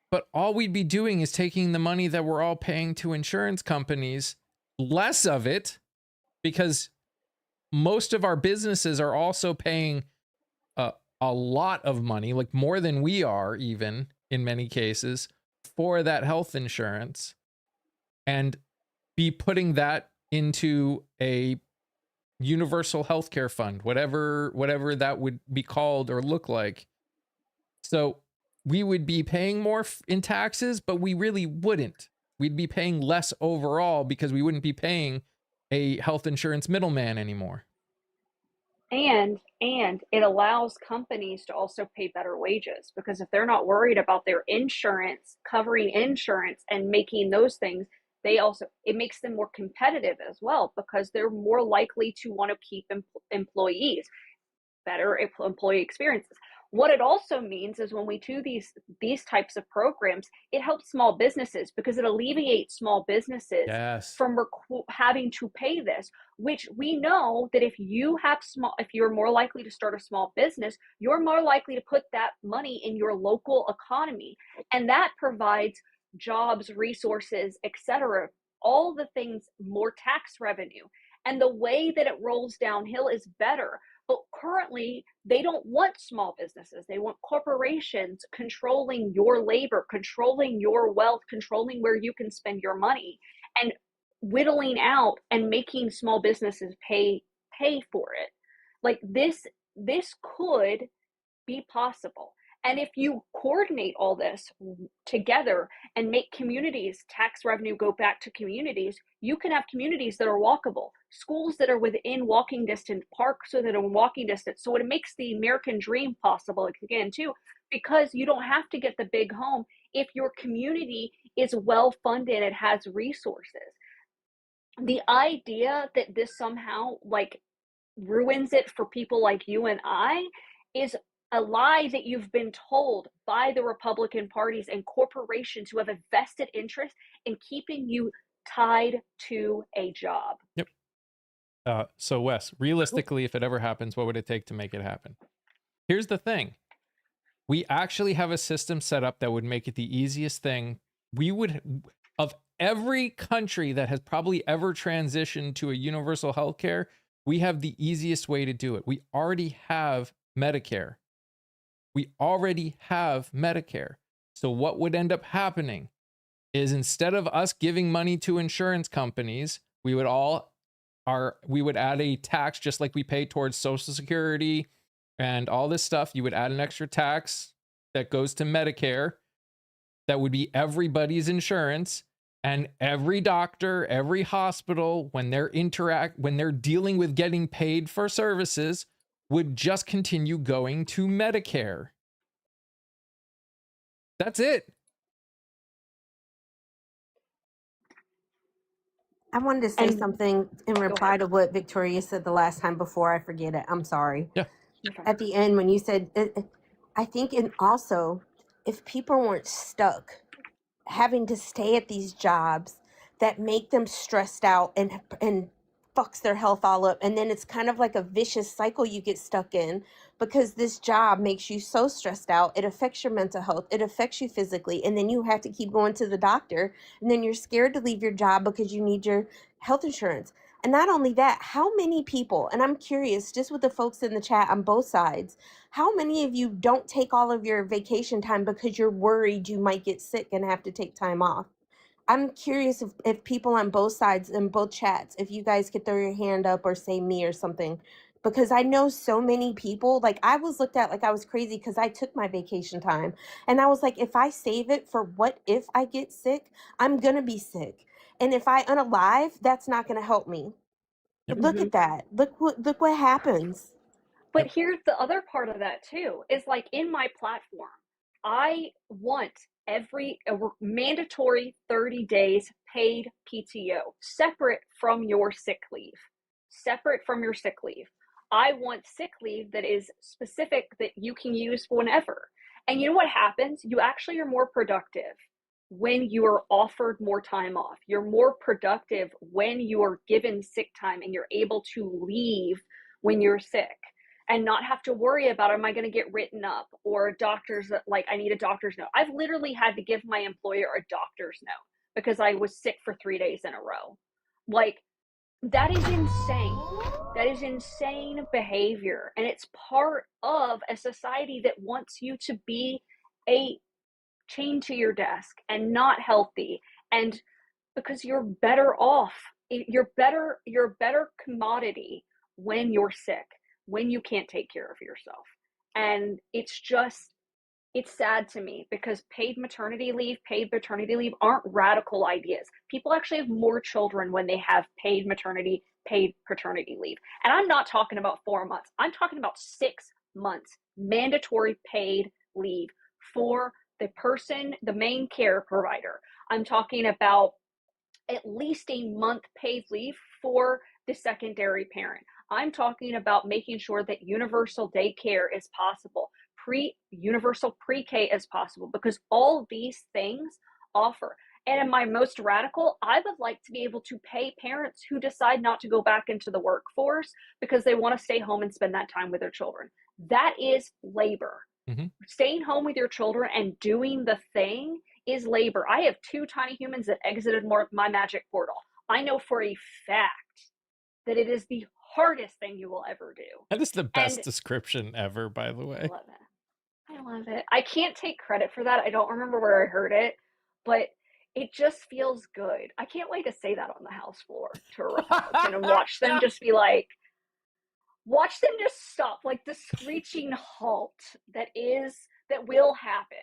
But all we'd be doing is taking the money that we're all paying to insurance companies, less of it, because most of our businesses are also paying a lot of money, like more than we are, even in many cases, for that health insurance, and be putting that into a universal healthcare fund, whatever that would be called or look like. So we would be paying more in taxes, but we really wouldn't. We'd be paying less overall because we wouldn't be paying a health insurance middleman anymore. And it allows companies to also pay better wages, because if they're not worried about their insurance, covering insurance and making those things, it makes them more competitive as well, because they're more likely to want to keep employees, better employee experiences. What it also means is when we do these types of programs, it helps small businesses, because it alleviates small businesses from having to pay this, which we know that if you're more likely to start a small business, you're more likely to put that money in your local economy. And that provides jobs, resources, etc., all the things, more tax revenue. And the way that it rolls downhill is better. But currently, they don't want small businesses. They want corporations controlling your labor, controlling your wealth, controlling where you can spend your money, and whittling out and making small businesses pay for it. Like this could be possible. And if you coordinate all this together and make communities, tax revenue go back to communities, you can have communities that are walkable, schools that are within walking distance, parks that are walking distance. So it makes the American dream possible again, too, because you don't have to get the big home if your community is well funded and has resources. The idea that this somehow like ruins it for people like you and I is a lie that you've been told by the Republican parties and corporations who have a vested interest in keeping you tied to a job. Yep. So Wes, realistically, if it ever happens, what would it take to make it happen? Here's the thing. We actually have a system set up that would make it the easiest thing. Of every country that has probably ever transitioned to a universal healthcare, we have the easiest way to do it. We already have Medicare. So what would end up happening is, instead of us giving money to insurance companies, we would add a tax, just like we pay towards Social Security and all this stuff. You would add an extra tax that goes to Medicare. That would be everybody's insurance, and every doctor, every hospital, when they're dealing with getting paid for services, would just continue going to Medicare. That's it. I wanted to say something in reply to what Victoria said the last time before I forget it. I'm sorry. Yeah. At the end, when you said, I think, and also, if people weren't stuck having to stay at these jobs that make them stressed out and fucks their health all up, and then it's kind of like a vicious cycle you get stuck in, because this job makes you so stressed out, it affects your mental health, it affects you physically, and then you have to keep going to the doctor, and then you're scared to leave your job because you need your health insurance. And not only that, how many people, and I'm curious, just with the folks in the chat on both sides, how many of you don't take all of your vacation time because you're worried you might get sick and have to take time off? I'm curious if people on both sides in both chats, if you guys could throw your hand up or say me or something, because I know so many people, like I was looked at like I was crazy because I took my vacation time, and I was like, if I save it for what if I get sick, I'm gonna be sick. And if I unalive, that's not gonna help me. But look at that. Look what happens. But here's the other part of that too, is like in my platform, I want a mandatory 30 days paid PTO, separate from your sick leave. I want sick leave that is specific, that you can use whenever. And you know what happens? You actually are more productive when you are offered more time off. You're more productive when you are given sick time and you're able to leave when you're sick. and not have to worry about, am I going to get written up, or doctors, like I need a doctor's note. I've literally had to give my employer a doctor's note because I was sick for 3 days in a row. Like, that is insane. That is insane behavior. And it's part of a society that wants you to be a chained to your desk and not healthy. And because you're better off, you're a better commodity when you're sick, when you can't take care of yourself. And it's sad to me because paid maternity leave aren't radical ideas. People actually have more children when they have paid maternity, paid paternity leave. And I'm not talking about 4 months. I'm talking about 6 months mandatory paid leave for the person, the main care provider. I'm talking about at least a month paid leave for the secondary parent. I'm talking about making sure that universal daycare is possible, universal pre-K is possible, because all these things offer. And in my most radical, I would like to be able to pay parents who decide not to go back into the workforce because they want to stay home and spend that time with their children. That is labor. Mm-hmm. Staying home with your children and doing the thing is labor. I have 2 tiny humans that exited my magic portal. I know for a fact that it is the hardest thing you will ever do. That is the best description ever, by the way. I love it. I can't take credit for that. I don't remember where I heard it, but it just feels good. I can't wait to say that on the house floor to a Republican and watch them just be like, watch them just stop, like the screeching halt that will happen.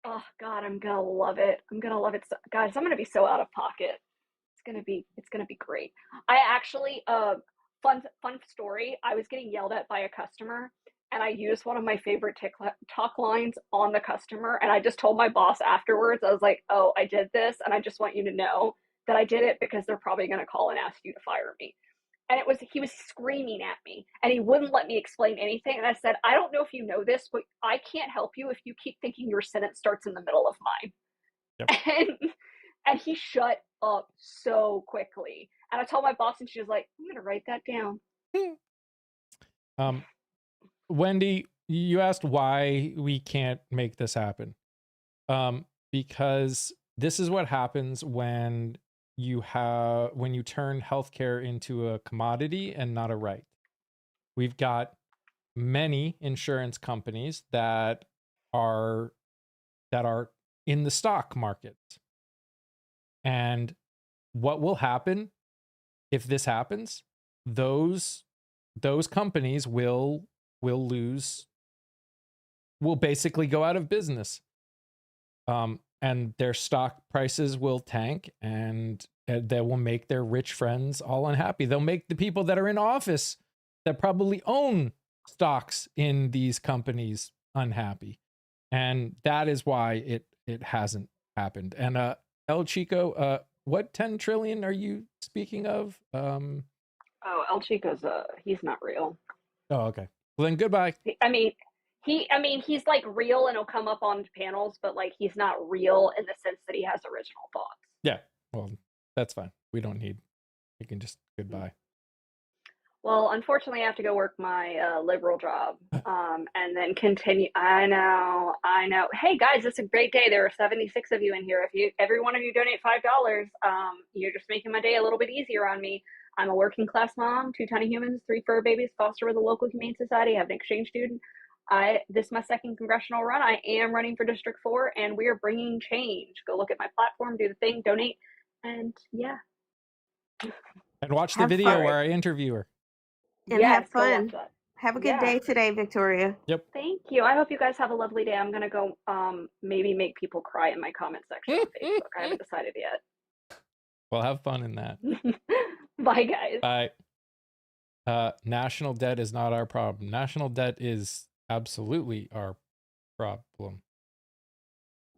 Oh God, I'm gonna love it. I'm gonna love it. Guys, I'm gonna be so out of pocket. It's gonna be great. I actually, fun story. I was getting yelled at by a customer, and I used one of my favorite TikTok lines on the customer, and I just told my boss afterwards. I was like, "Oh, I did this, and I just want you to know that I did it because they're probably gonna call and ask you to fire me." And he was screaming at me, and he wouldn't let me explain anything. And I said, "I don't know if you know this, but I can't help you if you keep thinking your sentence starts in the middle of mine." Yep. And he shut up so quickly. And I told my boss, and she was like, "I'm going to write that down." Wendy, you asked why we can't make this happen. Because this is what happens when you turn healthcare into a commodity and not a right. We've got many insurance companies that are in the stock market. And what will happen if this happens? Those companies will basically go out of business. And their stock prices will tank, and they will make their rich friends all unhappy. They'll make the people that are in office that probably own stocks in these companies unhappy. And that is why it hasn't happened. And El Chico, what 10 trillion are you speaking of? Oh, El Chico's he's not real. Oh, okay. Well then goodbye. He's like real and he'll come up on panels, but like he's not real in the sense that he has original thoughts. Yeah, well, that's fine. We don't need. We can just goodbye. Well, unfortunately, I have to go work my liberal job, and then continue. I know. Hey guys, it's a great day. There are 76 of you in here. If every one of you donate $5, you're just making my day a little bit easier on me. I'm a working class mom, 2 tiny humans, 3 fur babies, foster with a local humane society. I have an exchange student. This is my 2nd congressional run. I am running for District 4, and we are bringing change. Go look at my platform, do the thing, donate, and yeah. And watch the video where I interview her. And have fun. Have a good day today, Victoria. Yep. Thank you. I hope you guys have a lovely day. I'm gonna go maybe make people cry in my comment section on Facebook. I haven't decided yet. Well, have fun in that. Bye, guys. Bye. National debt is not our problem. National debt is absolutely our problem.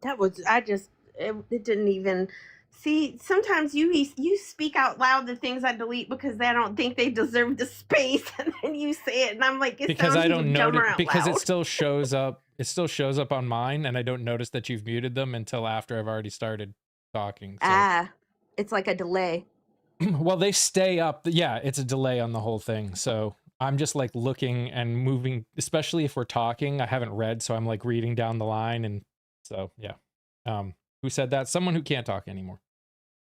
It didn't even see. Sometimes you speak out loud the things I delete because I don't think they deserve the space, and then you say it, and I'm like, because I don't notice, because it still shows up. It still shows up on mine, and I don't notice that you've muted them until after I've already started talking. So. It's like a delay. Well, they stay up. Yeah, it's a delay on the whole thing. So I'm just like looking and moving, especially if we're talking. I haven't read, so I'm like reading down the line. And so, yeah. Who said that? Someone who can't talk anymore.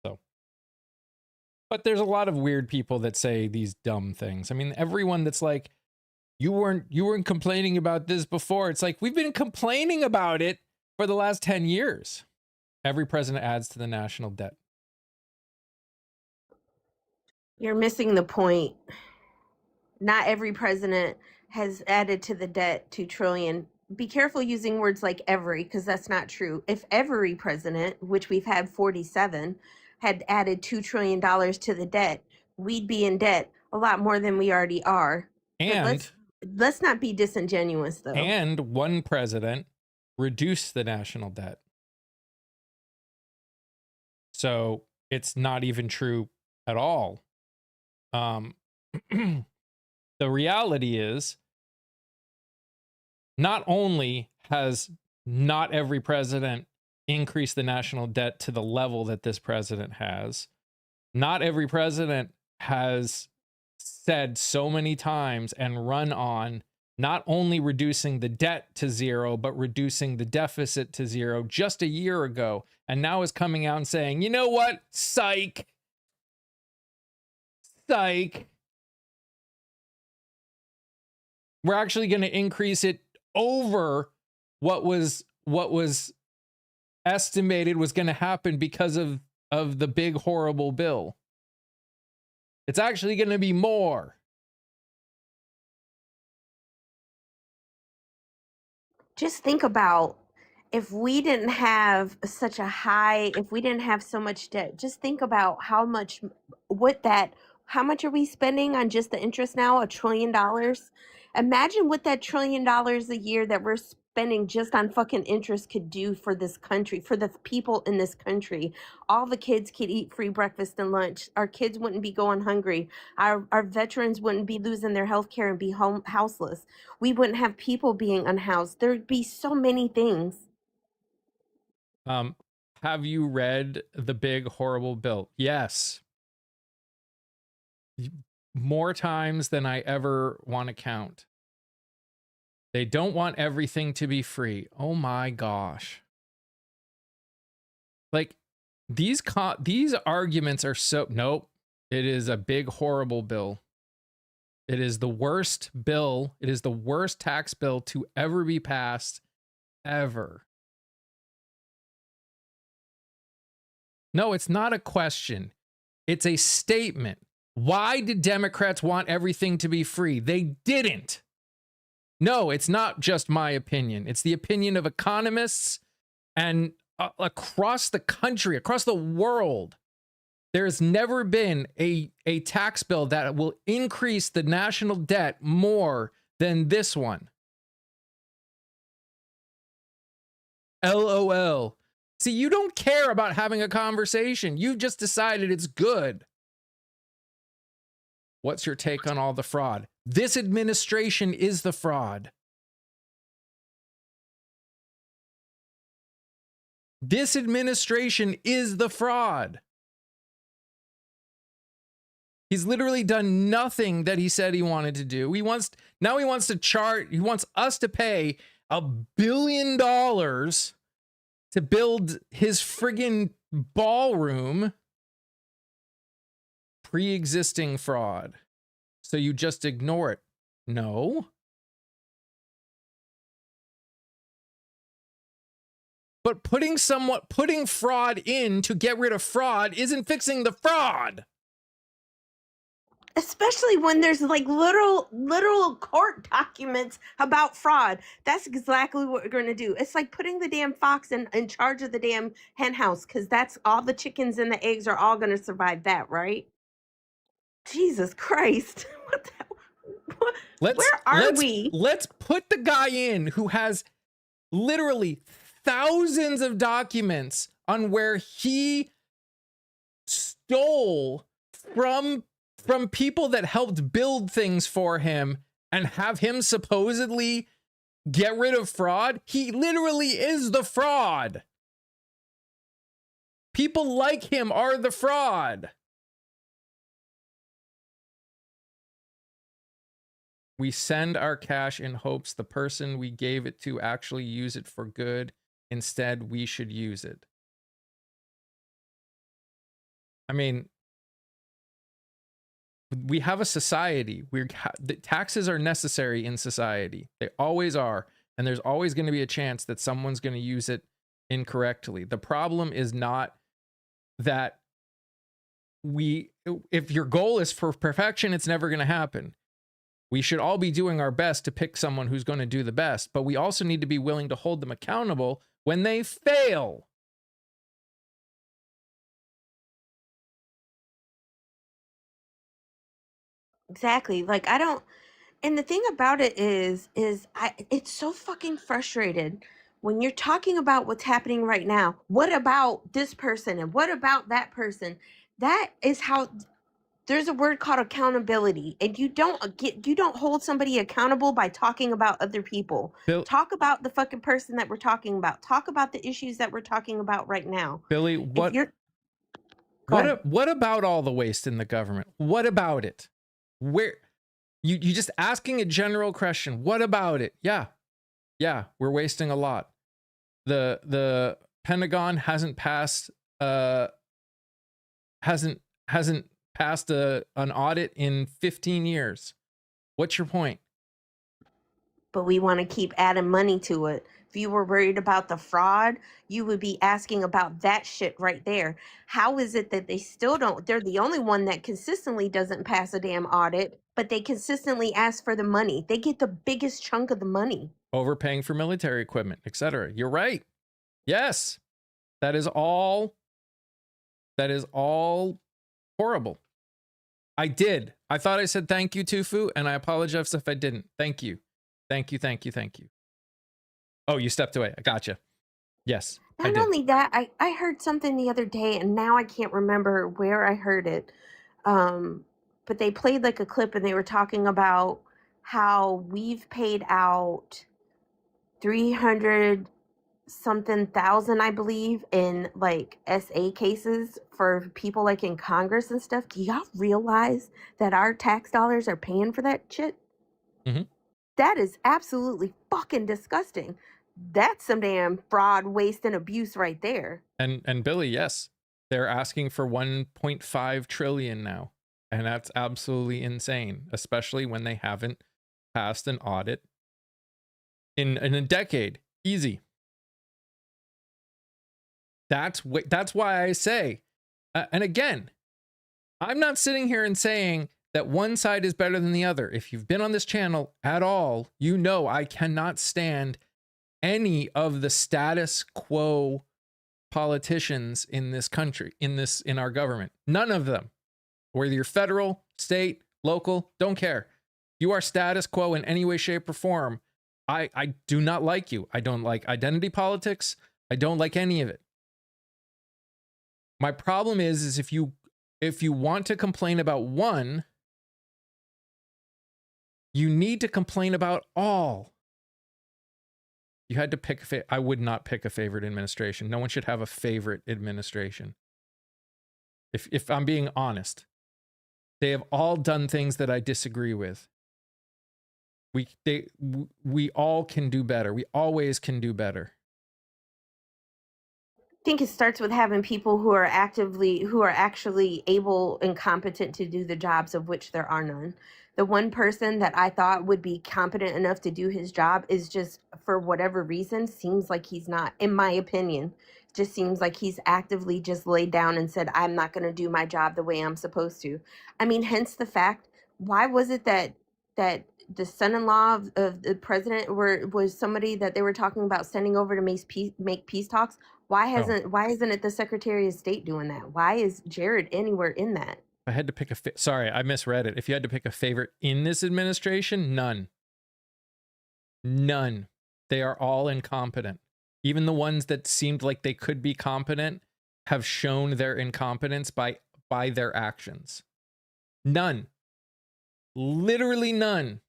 So, but there's a lot of weird people that say these dumb things. I mean, everyone that's like, you weren't complaining about this before. It's like, we've been complaining about it for the last 10 years. Every president adds to the national debt. You're missing the point. Not every president has added to the debt 2 trillion. Be careful using words like every, because that's not true. If every president, which we've had 47, had added $2 trillion to the debt, we'd be in debt a lot more than we already are. And let's not be disingenuous, though. And one president reduced the national debt. So it's not even true at all. The reality is, not only has not every president increased the national debt to the level that this president has, not every president has said so many times and run on not only reducing the debt to zero, but reducing the deficit to zero just a year ago. And now is coming out and saying, you know what? Psych. Psych. We're actually going to increase it over what was estimated was going to happen because of the big horrible bill. It's actually going to be more. Just think about if we didn't have such a high, if we didn't have so much debt, just think about how much are we spending on just the interest now? $1 trillion. Imagine what that $1 trillion a year that we're spending just on fucking interest could do for this country, for the people in this country. All the kids could eat free breakfast and lunch. Our kids wouldn't be going hungry. Our veterans wouldn't be losing their health care and be houseless. We wouldn't have people being unhoused. There'd be so many things. Have you read The Big Horrible Bill? Yes. More times than I ever want to count. They don't want everything to be free. Oh my gosh. Like these arguments are so, nope. It is a big horrible bill. It is the worst bill. It is the worst tax bill to ever be passed ever. No, it's not a question. It's a statement. Why did Democrats want everything to be free? They didn't. No, it's not just my opinion. It's the opinion of economists and across the country, across the world. There's never been a tax bill that will increase the national debt more than this one. LOL. See, you don't care about having a conversation. You've just decided it's good. What's your take on all the fraud? This administration is the fraud. This administration is the fraud. He's literally done nothing that he said he wanted to do. He wants us to pay $1 billion to build his friggin' ballroom. Pre-existing fraud. So you just ignore it. No. But putting fraud in to get rid of fraud isn't fixing the fraud. Especially when there's like literal court documents about fraud. That's exactly what we're going to do. It's like putting the damn fox in charge of the damn hen house, because that's all the chickens and the eggs are all going to survive that, right? Jesus Christ. Where are we? Let's put the guy in who has literally thousands of documents on where he stole from people that helped build things for him and have him supposedly get rid of fraud. He literally is the fraud. People like him are the fraud. We send our cash in hopes the person we gave it to actually use it for good. Instead, we should use it. I mean, we have a society. The taxes are necessary in society. They always are. And there's always going to be a chance that someone's going to use it incorrectly. The problem is not that if your goal is for perfection, it's never going to happen. We should all be doing our best to pick someone who's going to do the best, but we also need to be willing to hold them accountable when they fail. Exactly. Like, I don't, and the thing about it is it's so fucking frustrated when you're talking about what's happening right now. What about this person and what about that person? That is how there's a word called accountability, and you don't hold somebody accountable by talking about other people. Talk about the fucking person that we're talking about. Talk about the issues that we're talking about right now. Billy, what about all the waste in the government? What about it? Where you just asking a general question. What about it? Yeah, we're wasting a lot. The Pentagon hasn't passed an audit in 15 years. What's your point? But we want to keep adding money to it. If you were worried about the fraud, you would be asking about that shit right there. How is it that they still don't? They're the only one that consistently doesn't pass a damn audit, but they consistently ask for the money. They get the biggest chunk of the money. Overpaying for military equipment, etc. You're right. Yes. That is all horrible. I thought I said thank you, Tufu, and I apologize if I didn't. Thank you. Thank you. Oh, you stepped away. I gotcha. Yes. Not only that, I heard something the other day, and now I can't remember where I heard it. But they played like a clip, and they were talking about how we've paid out 300 something thousand, I believe, in like SA cases for people like in Congress and stuff. Do y'all realize that our tax dollars are paying for that shit? Mm-hmm. That is absolutely fucking disgusting. That's some damn fraud, waste, and abuse right there. And Billy, yes, they're asking for 1.5 trillion now, and that's absolutely insane, especially when they haven't passed an audit in a decade. Easy. That's why I say, and again, I'm not sitting here and saying that one side is better than the other. If you've been on this channel at all, you know I cannot stand any of the status quo politicians in this country, in our government. None of them. Whether you're federal, state, local, don't care. You are status quo in any way, shape, or form. I do not like you. I don't like identity politics. I don't like any of it. My problem is if you want to complain about one, you need to complain about all. You had to pick I would not pick a favorite administration. No one should have a favorite administration. If I'm being honest, they have all done things that I disagree with. We all can do better. We always can do better. I think it starts with having people who are actually able and competent to do the jobs of which there are none. The one person that I thought would be competent enough to do his job is just, for whatever reason, seems like he's not, in my opinion, just seems like he's actively just laid down and said, I'm not going to do my job the way I'm supposed to. I mean, hence the fact, why was it that the son-in-law of the president was somebody that they were talking about sending over to make peace talks? Why isn't it the Secretary of State doing that? Why is Jared anywhere in that? I had to pick sorry, I misread it. If you had to pick a favorite in this administration, none. None. They are all incompetent. Even the ones that seemed like they could be competent have shown their incompetence by their actions. None. Literally none.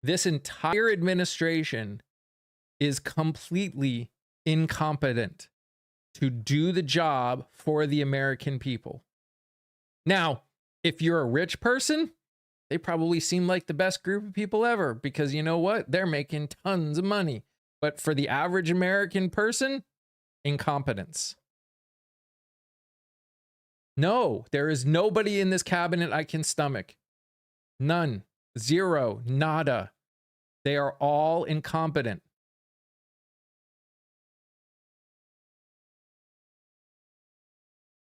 This entire administration is completely incompetent to do the job for the American people. Now, if you're a rich person, They probably seem like the best group of people ever because you know what? They're making tons of money. But for the average American person, incompetence. No, there is nobody in this cabinet I can stomach. None. Zero. Nada. They are all incompetent.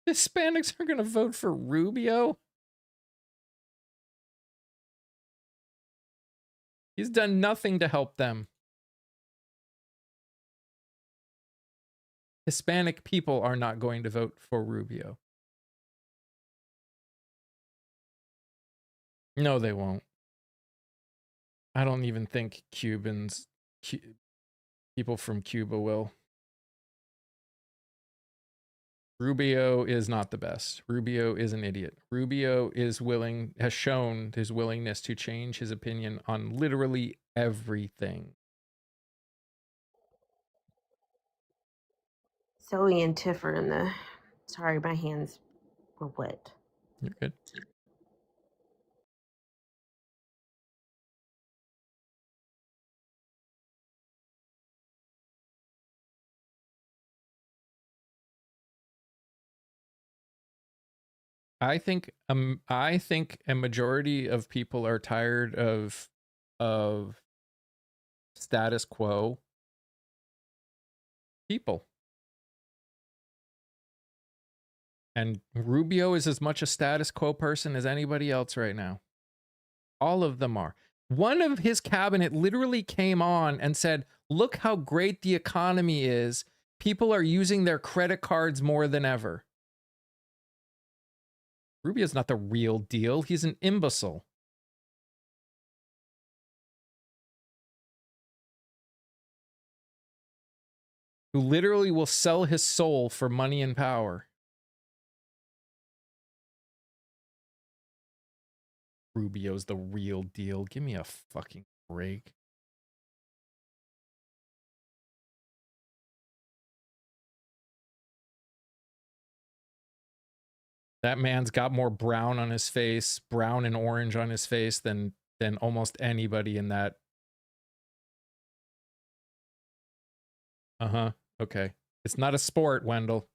Hispanics are going to vote for Rubio? He's done nothing to help them. Hispanic people are not going to vote for Rubio. No, they won't. I don't even think people from Cuba will. Rubio is not the best. Rubio is an idiot. Rubio has shown his willingness to change his opinion on literally everything. Zoe and Tiff are in the... Sorry, my hands were wet. You're good. I think a majority of people are tired of status quo people. And Rubio is as much a status quo person as anybody else right now. All of them are. One of his cabinet literally came on and said, look how great the economy is. People are using their credit cards more than ever. Rubio's not the real deal. He's an imbecile. Who literally will sell his soul for money and power. Rubio's the real deal. Give me a fucking break. That man's got more brown on his face, brown and orange on his face than almost anybody in that. Uh-huh. Okay. It's not a sport, Wendell.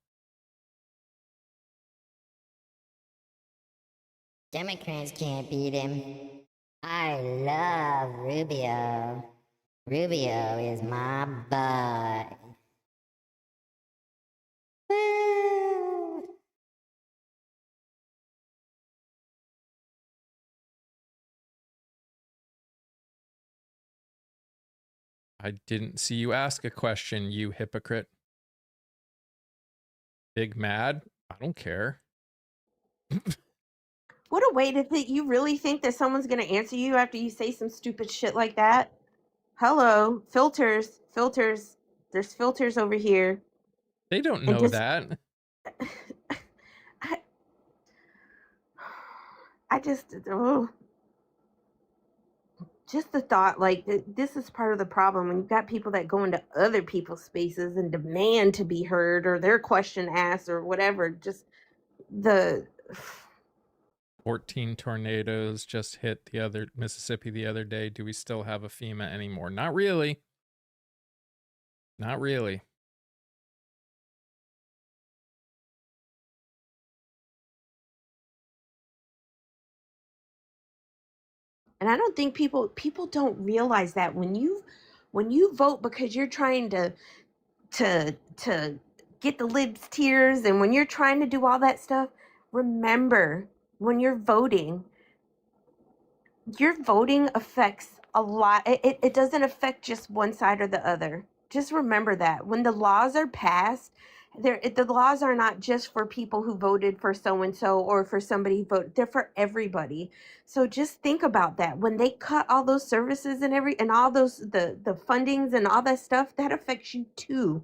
Democrats can't beat him. I love Rubio. Rubio is my bud. Woo! I didn't see you ask a question, you hypocrite. Big mad? I don't care. What a way to think. You really think that someone's going to answer you after you say some stupid shit like that? Hello, filters. There's filters over here. They don't know that. I just, just the thought, like, this is part of the problem when you've got people that go into other people's spaces and demand to be heard or their question asked or whatever. Just the 14 tornadoes just hit Mississippi the other day. Do we still have a FEMA anymore? Not really. Not really. And I don't think people don't realize that when you vote because you're trying to get the libs tears, and when you're trying to do all that stuff, remember when you're voting, your voting affects a lot. It doesn't affect just one side or the other. Just remember that when the laws are passed, the laws are not just for people who voted for so and so or for somebody who voted. They're for everybody. So just think about that. When they cut all those services and all those the fundings and all that stuff, that affects you too.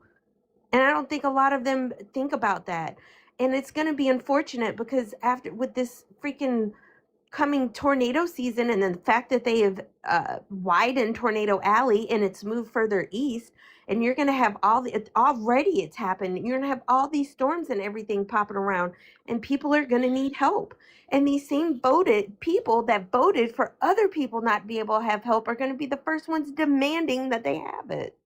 And I don't think a lot of them think about that. And it's going to be unfortunate because with this freaking coming tornado season, and then the fact that they have widened Tornado Alley and it's moved further east, and you're going to have already it's happened. You're going to have all these storms and everything popping around, and people are going to need help. And these same people that voted for other people not to be able to have help are going to be the first ones demanding that they have it.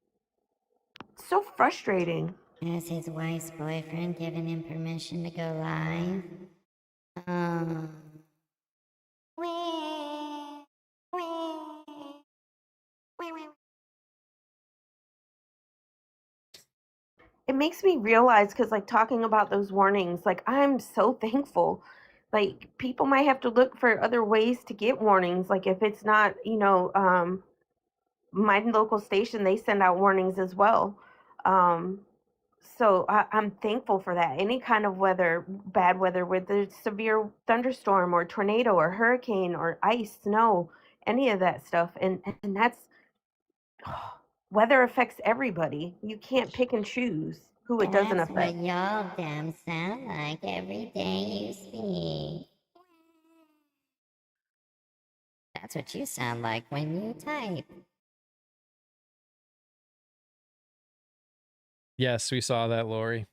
It's so frustrating. Has his wife's boyfriend given him permission to go live? It makes me realize, because like talking about those warnings, like I'm so thankful. Like people might have to look for other ways to get warnings. Like if it's not, my local station, they send out warnings as well. So I'm thankful for that. Any kind of weather, bad weather, whether it's severe thunderstorm or tornado or hurricane or ice, snow, any of that stuff. And that's weather affects everybody. You can't pick and choose who it doesn't affect. That's what y'all damn sound like every day you speak. That's what you sound like when you type. Yes, we saw that, Lori.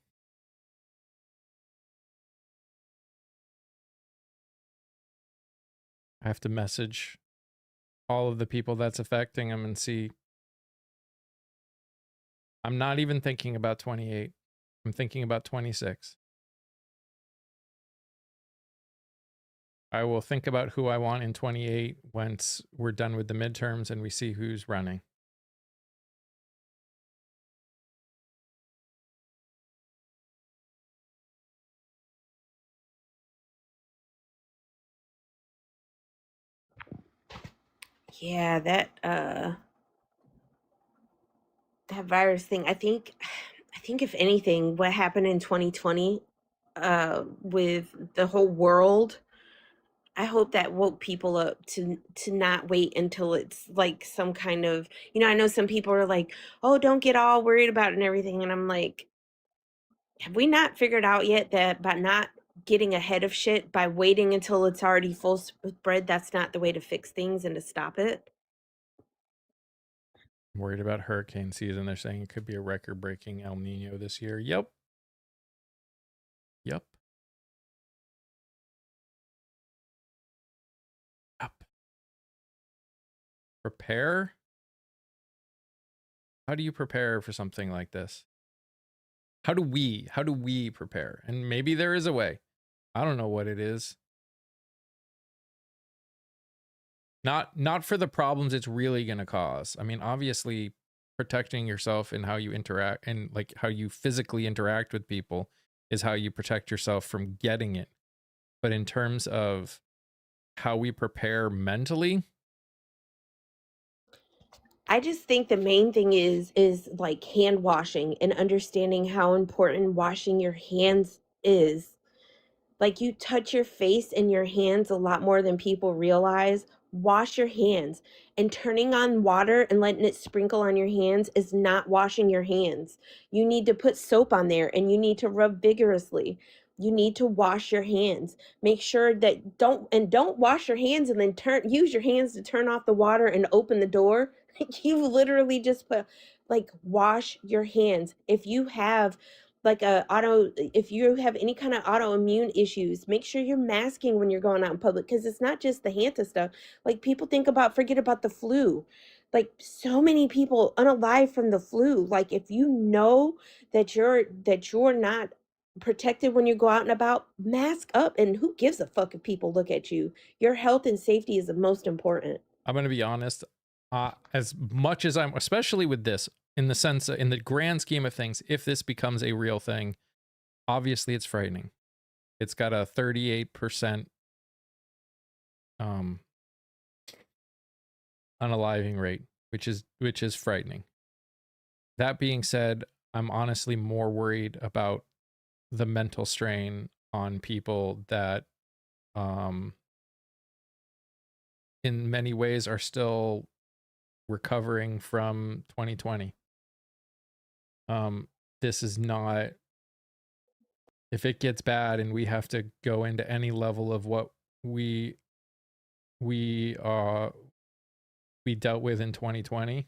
I have to message all of the people that's affecting them and see. I'm not even thinking about 28. I'm thinking about 26. I will think about who I want in 28 once we're done with the midterms and we see who's running. Yeah, that virus thing. I think if anything, what happened in 2020 with the whole world, I hope that woke people up to not wait until it's like some kind of, I know some people are like, oh, don't get all worried about it and everything. And I'm like, have we not figured out yet that by not getting ahead of shit, by waiting until it's already full spread, that's not the way to fix things and to stop it? I'm worried about hurricane season. They're saying it could be a record-breaking El Nino this year. Yep. Yep. Yep. Prepare? How do you prepare for something like this? How do we prepare? And maybe there is a way. I don't know what it is. Not for the problems it's really going to cause. I mean, obviously protecting yourself and how you interact and like how you physically interact with people is how you protect yourself from getting it. But in terms of how we prepare mentally, I just think the main thing is like hand washing and understanding how important washing your hands is. Like you touch your face and your hands a lot more than people realize. Wash your hands, and turning on water and letting it sprinkle on your hands is not washing your hands. You need to put soap on there and you need to rub vigorously. You need to wash your hands. Make sure that don't wash your hands and then use your hands to turn off the water and open the door. You literally just like wash your hands. If you have if you have any kind of autoimmune issues, make sure you're masking when you're going out in public, because it's not just the Hanta stuff. Like people forget about the flu. Like so many people unalive from the flu. Like if you know that you're not protected when you go out and about, mask up, and who gives a fuck if people look at you? Your health and safety is the most important. I'm going to be honest, as much as I'm, especially with this, in the sense, in the grand scheme of things, if this becomes a real thing, obviously it's frightening. It's got a 38% unaliving rate, which is frightening. That being said, I'm honestly more worried about the mental strain on people that in many ways are still recovering from 2020. This is not, if it gets bad and we have to go into any level of what we we dealt with in 2020.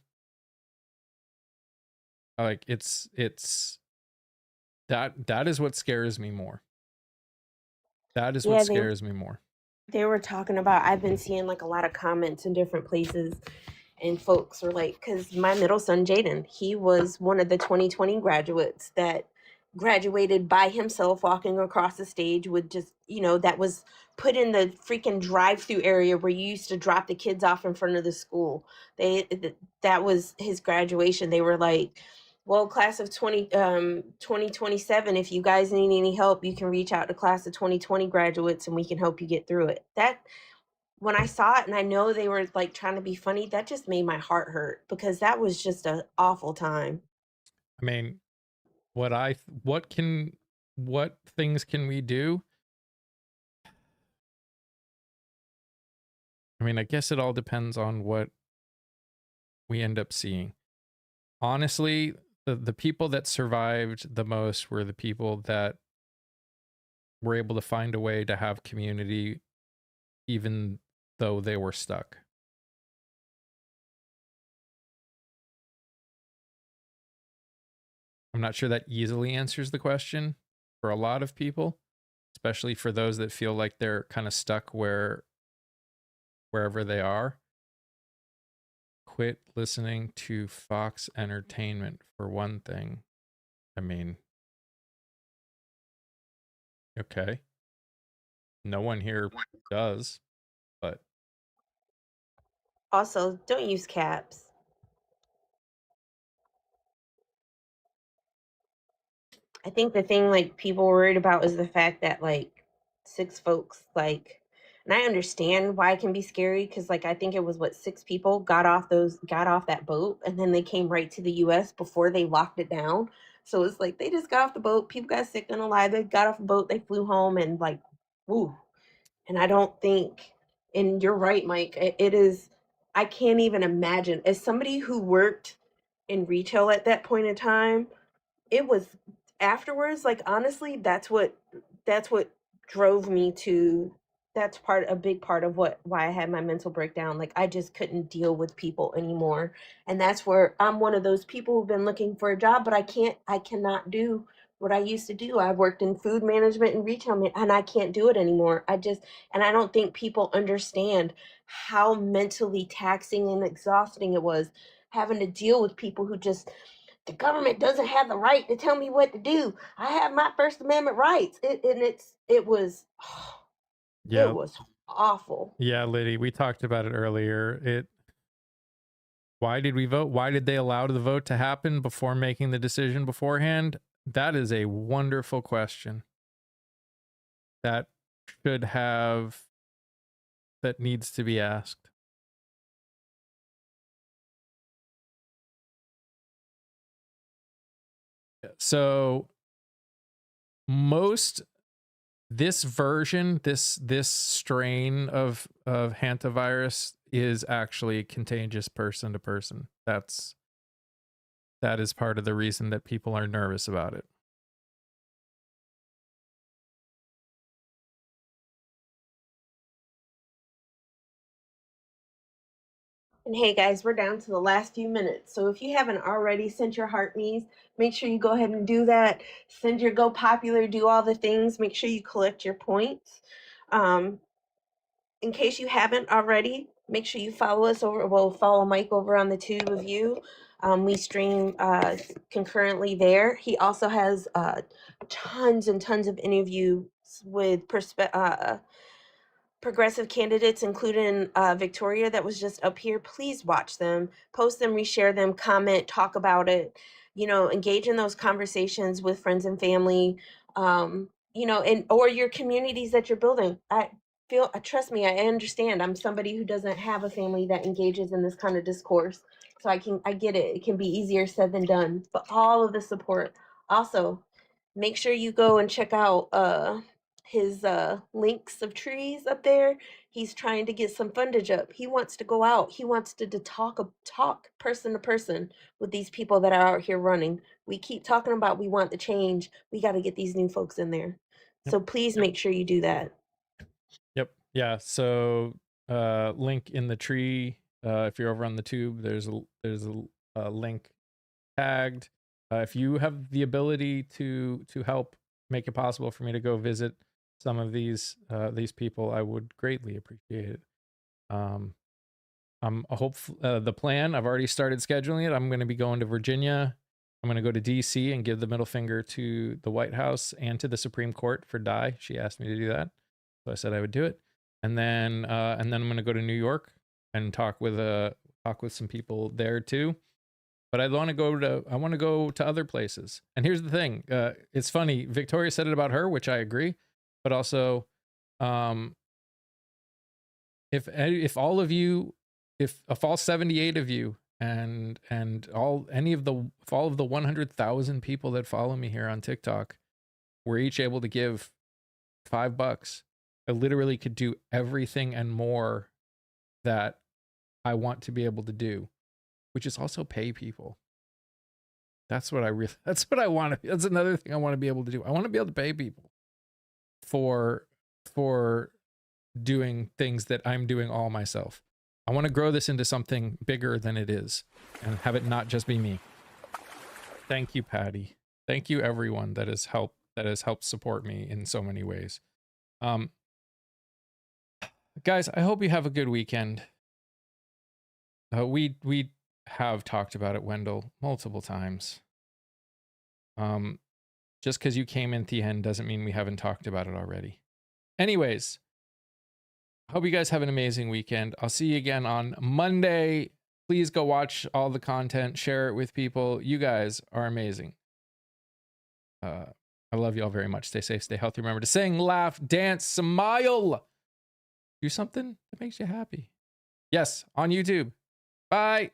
Like it's that is what scares me more. That is what Yeah, scares me more. they were talking about, I've been seeing like a lot of comments in different places, and folks were like, because my middle son Jaden, he was one of the 2020 graduates that graduated by himself, walking across the stage with just, that was put in the freaking drive-through area where you used to drop the kids off in front of the school. That was his graduation. They were like, well, class of 2027, if you guys need any help, you can reach out to class of 2020 graduates and we can help you get through it. That, when I saw it, and I know they were like trying to be funny, that just made my heart hurt, because that was just an awful time. I mean, what things can we do? I mean, I guess it all depends on what we end up seeing. Honestly, the people that survived the most were the people that were able to find a way to have community even though they were stuck. I'm not sure that easily answers the question for a lot of people, especially for those that feel like they're kind of stuck wherever they are. Quit listening to Fox Entertainment, for one thing. I mean, okay. No one here does, but Also, don't use caps. I think the thing like people were worried about is the fact that like 6 folks, like, and I understand why it can be scary, because like I think it was 6 people got off that boat, and then they came right to the US before they locked it down. So it's like they just got off the boat, people got sick and alive, they got off the boat, they flew home, and like, woo. And I don't think, and you're right, Mike, it is, I can't even imagine, as somebody who worked in retail at that point in time, it was afterwards, like, honestly, that's what drove me to, that's a big part of why I had my mental breakdown. Like, I just couldn't deal with people anymore. And that's where I'm one of those people who've been looking for a job, but I cannot do what I used to do. I worked in food management and retail, and I can't do it anymore. And I don't think people understand how mentally taxing and exhausting it was, having to deal with people who just, the government doesn't have the right to tell me what to do. I have my First Amendment rights. It was yeah. It was awful. Yeah, Liddy, we talked about it earlier. Why did we vote? Why did they allow the vote to happen before making the decision beforehand? That is a wonderful question. That needs to be asked. So this strain of hantavirus is actually contagious person to person. That is part of the reason that people are nervous about it. And hey guys, we're down to the last few minutes. So if you haven't already sent your heart me's, make sure you go ahead and do that. Send your Go Popular, do all the things. Make sure you collect your points. In case you haven't already, make sure you follow us follow Mike over on the Tube of You. We stream concurrently there. He also has tons and tons of interviews with progressive candidates, including Victoria, that was just up here. Please watch them, post them, reshare them, comment, talk about it. Engage in those conversations with friends and family. And or your communities that you're building. Trust me, I understand. I'm somebody who doesn't have a family that engages in this kind of discourse, so I get it. It can be easier said than done. But all of the support. Also, make sure you go and check out his links of trees up there. He's trying to get some fundage up. He wants to go out. He wants to talk person to person with these people that are out here running. We keep talking about we want the change. We got to get these new folks in there. So please make sure you do that. Yep. Yeah. So link in the tree. If you're over on the tube, there's a link tagged. If you have the ability to help make it possible for me to go visit some of these people, I would greatly appreciate it. I'm hopeful. The plan, I've already started scheduling it. I'm going to be going to Virginia. I'm going to go to DC and give the middle finger to the White House and to the Supreme Court for Di. She asked me to do that, so I said I would do it. And then I'm going to go to New York and talk with some people there too. But I want to go to other places. And here's the thing. It's funny. Victoria said it about her, which I agree. But also, if all of you, if all 78 of you and all of the 100,000 people that follow me here on TikTok were each able to give $5, I literally could do everything and more that I want to be able to do, which is also pay people. That's what I want to, that's another thing I want to be able to do. I want to be able to pay people for doing things that I'm doing all myself. I want to grow this into something bigger than it is and have it not just be me. Thank you, Patty. Thank you, everyone that has helped support me in so many ways. Guys, I hope you have a good weekend. We have talked about it, Wendell, multiple times. Just because you came in at the end doesn't mean we haven't talked about it already. Anyways, hope you guys have an amazing weekend. I'll see you again on Monday. Please go watch all the content, share it with people. You guys are amazing. I love you all very much. Stay safe, stay healthy. Remember to sing, laugh, dance, smile. Do something that makes you happy. Yes, on YouTube. Bye.